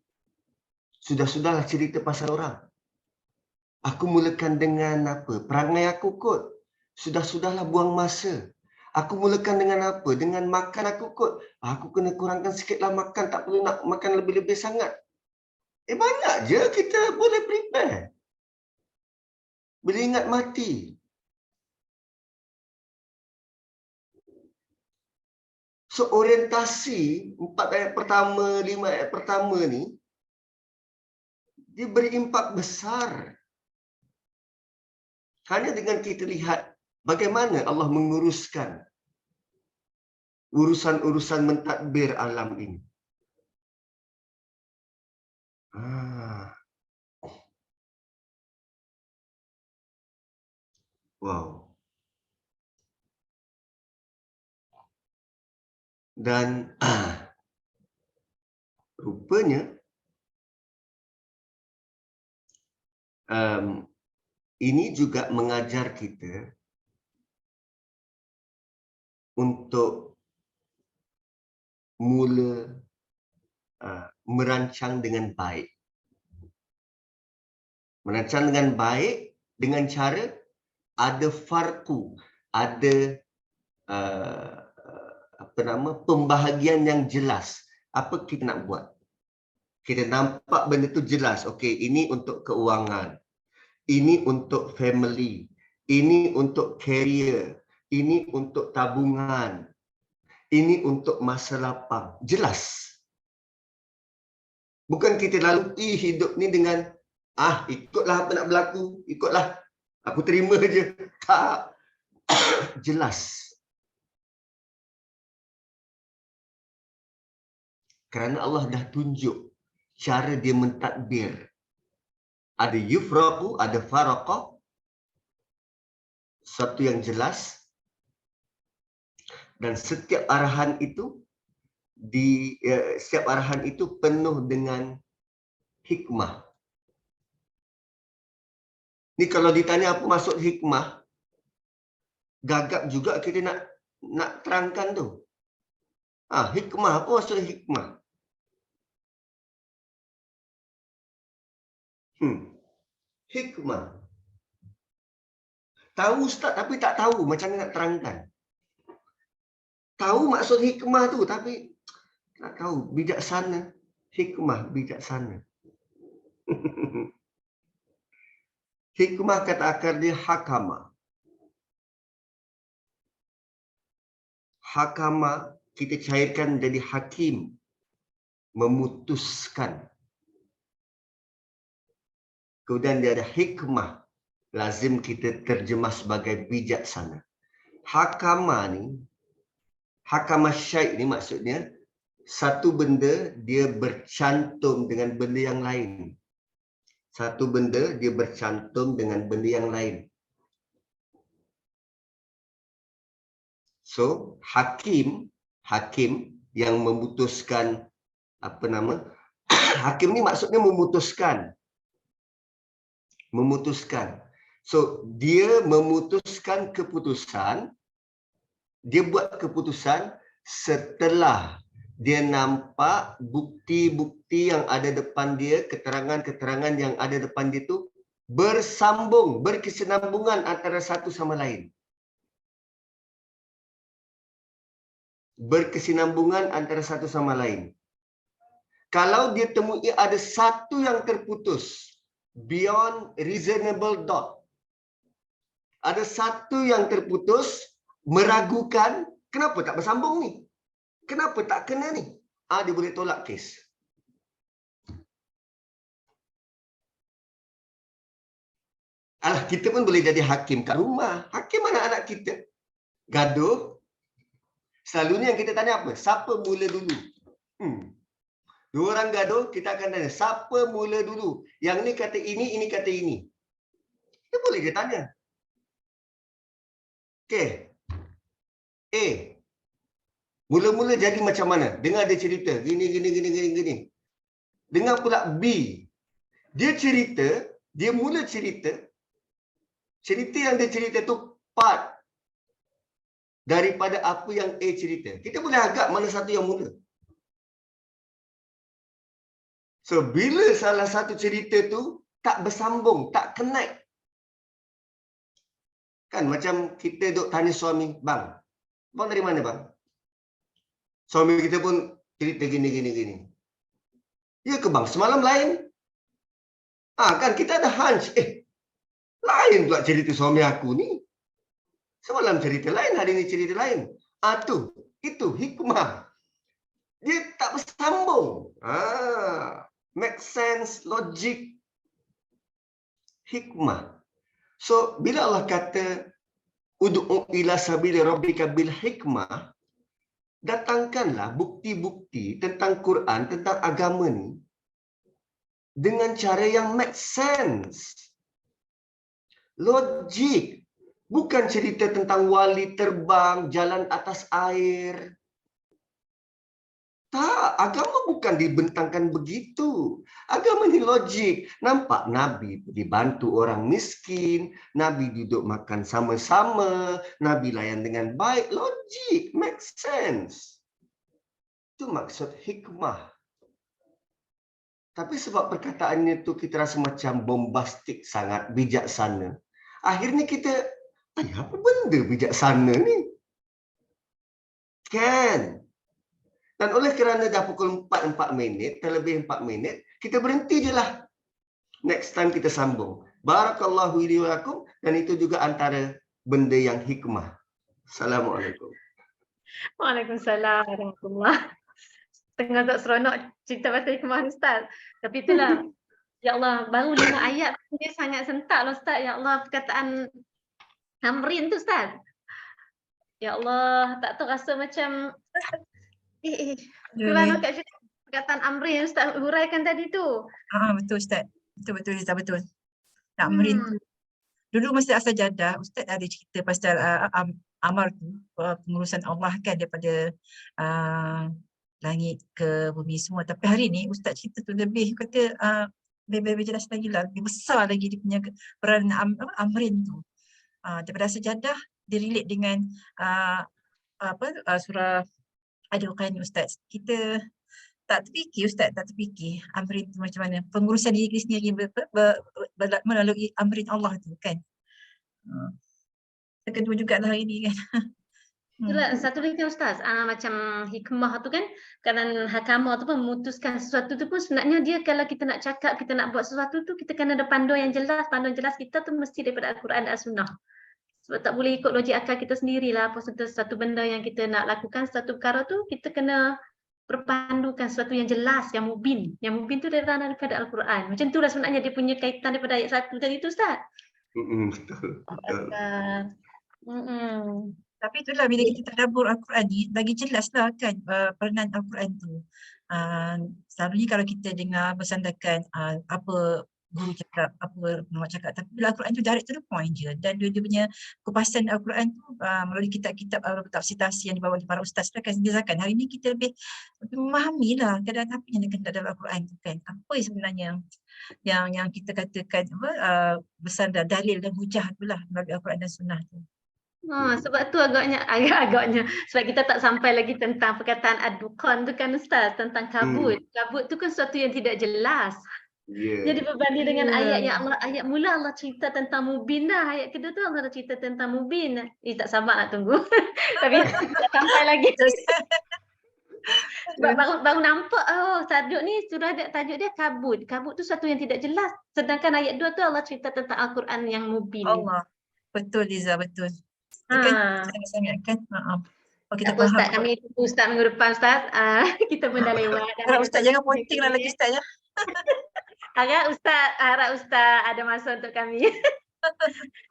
Sudah-sudahlah cerita pasal orang. Aku mulakan dengan apa? Perangai aku kot. Sudah-sudahlah buang masa. Aku mulakan dengan apa? Dengan makan aku kot. Aku kena kurangkan sikitlah makan. Tak perlu nak makan lebih-lebih sangat. Banyak je kita boleh prepare. Bila ingat mati. So, orientasi 4 ayat pertama, 5 ayat pertama ni, dia beri impak besar. Hanya dengan kita lihat bagaimana Allah menguruskan urusan-urusan mentadbir alam ini. Wow. Dan rupanya ini juga mengajar kita untuk mula merancang dengan baik. Merancang dengan baik dengan cara ada farku, ada pembahagian yang jelas. Apa kita nak buat? Kita nampak benda tu jelas. Okey, ini untuk keuangan. Ini untuk family. Ini untuk career. Ini untuk tabungan. Ini untuk masa lapang. Jelas. Bukan kita lalui hidup ni dengan ikutlah apa nak berlaku. Ikutlah. Aku terima je. Tak. Jelas. Kerana Allah dah tunjuk cara dia mentadbir. Ada yufraqu, ada faraqah. Satu yang jelas. Dan setiap arahan itu setiap arahan itu penuh dengan hikmah. Ni kalau ditanya apa maksud hikmah, gagap juga kita nak terangkan tu. Hikmah, apa maksud hikmah? Hikmah. Tahu Ustaz tapi tak tahu macam mana nak terangkan. Tahu maksud hikmah tu tapi tak tahu. Bijaksana. Hikmah, bijaksana. Hikmah kata akar dia hakama. Hakama kita cairkan jadi hakim. Memutuskan. Kemudian dia ada hikmah. Lazim kita terjemah sebagai bijaksana. Hakama ni, hakama syai' ni maksudnya satu benda dia bercantum dengan benda yang lain. Satu benda dia bercantum dengan benda yang lain. So, hakim yang memutuskan apa nama? Hakim ni maksudnya memutuskan. Memutuskan. So, dia memutuskan keputusan, dia buat keputusan setelah dia nampak bukti-bukti yang ada depan dia, keterangan-keterangan yang ada depan dia tu bersambung, berkesinambungan antara satu sama lain. Berkesinambungan antara satu sama lain. Kalau dia temui ada satu yang terputus, beyond reasonable doubt, ada satu yang terputus, meragukan, kenapa tak bersambung ni? Kenapa tak kena ni? Dia boleh tolak kes. Alah, kita pun boleh jadi hakim kat rumah. Hakim anak-anak kita. Gaduh. Selalunya yang kita tanya apa? Siapa mula dulu? Dua orang gaduh, kita akan tanya, siapa mula dulu? Yang ni kata ini kata ini. Kita boleh dia tanya. Okey. A. Mula-mula jadi macam mana? Dengar dia cerita. Gini. Dengar pula B. Dia cerita, dia mula cerita. Cerita yang dia cerita tu part daripada apa yang A cerita. Kita boleh agak mana satu yang mula. So, bila salah satu cerita tu tak bersambung, tak connect. Kan macam kita duk tanya suami, bang dari mana bang? Suami kita pun cerita gini. Ya ke bang, semalam lain? Kan kita ada hunch. Lain pula cerita suami aku ni. Semalam cerita lain, hari ni cerita lain. Itu hikmah. Dia tak bersambung. Make sense, logic. Hikmah. So, bila Allah kata, ud'u ila sabili rabbika bil hikmah, datangkanlah bukti-bukti tentang Quran, tentang agama ni, dengan cara yang make sense. Logik. Bukan cerita tentang wali terbang, jalan atas air. Tak, agama bukan dibentangkan begitu. Agama ni logik. Nampak Nabi dibantu orang miskin, Nabi duduk makan sama-sama, Nabi layan dengan baik. Logik, make sense. Itu maksud hikmah. Tapi sebab perkataannya tu kita rasa macam bombastik sangat, bijaksana. Akhirnya kita, apa benda bijaksana ni? Kan? Dan oleh kerana dah pukul 4 minit, terlebih 4 minit, kita berhenti je lah. Next time kita sambung. Barakallahu li wa lakum, dan itu juga antara benda yang hikmah. Assalamualaikum. Waalaikumsalam warahmatullahi. Tengah tak seronok cerita pasal hikmah ni Ustaz. Tapi itulah, ya Allah, baru 5 ayat dia sangat sentak lah Ustaz. Ya Allah, perkataan Amrin tu Ustaz. Ya Allah, tak tahu rasa macam Gimana Kak Syed, perkataan Amrin yang Ustaz huraikan tadi tu? Betul Ustaz. Betul. Nak Amrin tu. Dulu masa asal jadah, Ustaz ada cerita pasal amar tu, pengurusan Allah kan daripada langit ke bumi semua. Tapi hari ni Ustaz cerita tu lebih kata lebih jelas lagi lah, lebih besar lagi dia punya peranan Amrin tu. Daripada sejadah dia relate dengan surah Ad-Dukhan Ustaz. Kita tak terfikir Ustaz, tak terfikir amrin tu macam mana. Pengurusan diri sendiri melalui amrin Allah tu kan. Kedua jugalah hari ni kan. Itulah satu lagi Ustaz, macam hikmah tu kan, kadang hakamah tu pun memutuskan sesuatu tu pun sebenarnya dia kalau kita nak cakap, kita nak buat sesuatu tu, kita kena ada panduan yang jelas. Panduan jelas kita tu mesti daripada Al-Quran dan As-Sunnah. Sebab tak boleh ikut logik akal kita sendirilah. Apa satu benda yang kita nak lakukan, satu perkara tu, kita kena berpandukan sesuatu yang jelas, yang mubin. Yang mubin tu daripada Al-Quran. Macam itulah sebenarnya dia punya kaitan daripada ayat 1 tadi tu Ustaz. Betul. Tapi itulah bila kita tadabbur Al-Quran ni, lagi jelas lah kan peranan Al-Quran tu. Selalunya kalau kita dengar bersandarkan apa guru cakap, apa ulama cakap, tapi bila Al-Quran tu direct to the point je. Dan dia punya kupasan Al-Quran tu melalui kitab-kitab tafsir yang dibawa oleh para ustaz tu akan biasakan. Hari ni kita lebih memahami lah keadaan apa yang ada dalam Al-Quran tu kan. Apa sebenarnya yang kita katakan bersandar dalil dan hujah tu lah melalui Al-Quran dan Sunnah tu. Sebab tu agaknya sebab kita tak sampai lagi tentang perkataan ad-dukan tu kan Ustaz, tentang kabut. Kabut tu kan sesuatu yang tidak jelas. Jadi berbanding dengan ayat yang ayat mula Allah cerita tentang mubin dah, ayat kedua tu Allah dah cerita tentang mubin. Tak sabar nak tunggu. Tapi tak sampai lagi. Sebab baru nampak tajuk ni sudah ada tajuk dia kabut. Kabut tu sesuatu yang tidak jelas. Sedangkan ayat 2 tu Allah cerita tentang Al-Quran yang mubin. Allah. Betul Liza, betul. Kan sangat kan. Kita tak apa Ustaz, kami tunggu Ustaz minggu depan Ustaz. Kita pun dah lewat. Harap Ustaz jangan ponteng lah lagi Ustaz ya. Harap Ustaz ada masa untuk kami.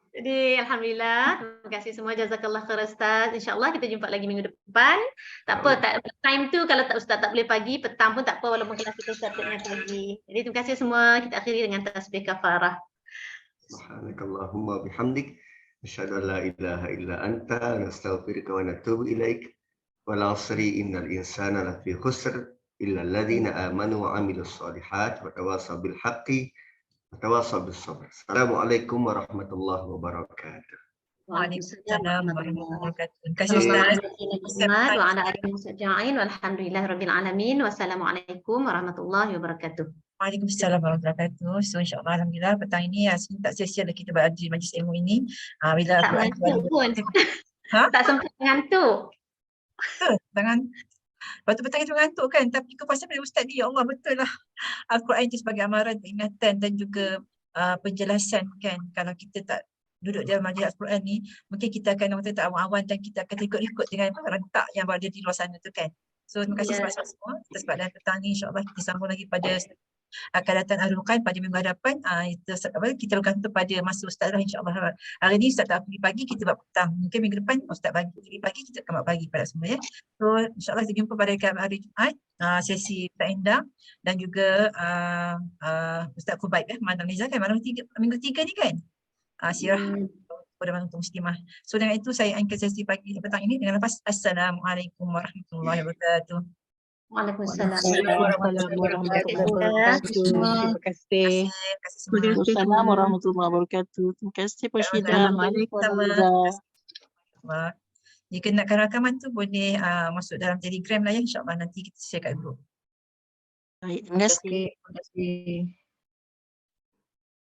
Jadi alhamdulillah, terima kasih semua, jazakallah khair Ustaz. InsyaAllah kita jumpa lagi minggu depan. Tak apa, time tu kalau tak Ustaz tak boleh pagi, petang pun tak apa walaupun kelas kita startnya pagi. Jadi terima kasih semua, kita akhiri dengan tasbih kafarah. Subhanakallahumma bihamdik. Asyhadu an la ilaha illa anta nastaghfiruka wa natubu ilaik. Wal 'asri innal insana lafi khusr illa alladhina amanu wa 'amilus shalihat wa tawassaw bil haqqi wa tawassaw bis sabr. Assalamualaikum warahmatullahi wabarakatuh. Waalaikumsalam warahmatullahi wabarakatuh. Terima kasih Ustaz. Wa ala alihi wasajja'in walhamdulillahirabbil alamin. Wassalamualaikum warahmatullahi wabarakatuh. Waalaikumsalam warahmatullahi wabarakatuh. So insyaAllah alhamdulillah petang ini tak sia-sia kita berada di majlis ilmu ini. Bila tak ngantuk pun. Tak sempat ngantuk. Waktu petang itu ngantuk kan, tapi kepastian dari Ustaz ni, ya Allah betul lah. Al-Quran itu sebagai amaran, peringatan dan juga penjelasan kan. Kalau kita tak duduk dalam majlis Al-Quran ni, mungkin kita akan orang tak awan-awan dan kita akan ikut-ikut dengan rentak yang berada di luar sana tu kan. So terima kasih semua sebab dalam petang ni insyaAllah kita sambung lagi pada akan datang Al-Quran pada minggu hadapan. Kita bergantung pada masa Ustaz lah insyaAllah. Hari ni Ustaz tak pergi pagi, kita buat petang. Mungkin minggu depan Ustaz pergi pagi, kita akan buat pagi pada semua ya. So insyaAllah kita jumpa pada hari Jumaat, sesi Ustaz Endang dan juga Ustaz Kubaib Madam Liza kan, minggu 3 ni kan. Sirah pada Mantung Muslimah. So dengan itu saya angkat sesi pagi petang ini dengan lepas Assalamualaikum warahmatullahi wabarakatuh. Waalaikumsalam warahmatullahi wabarakatuh. Terima kasih. Waalaikumsalam warahmatullahi wabarakatuh. Terima kasih Pak Syida. Jika nakkan rakaman tu boleh masuk dalam Telegram lah ya, insyaAllah nanti kita share kat grup. Baik, terima kasih.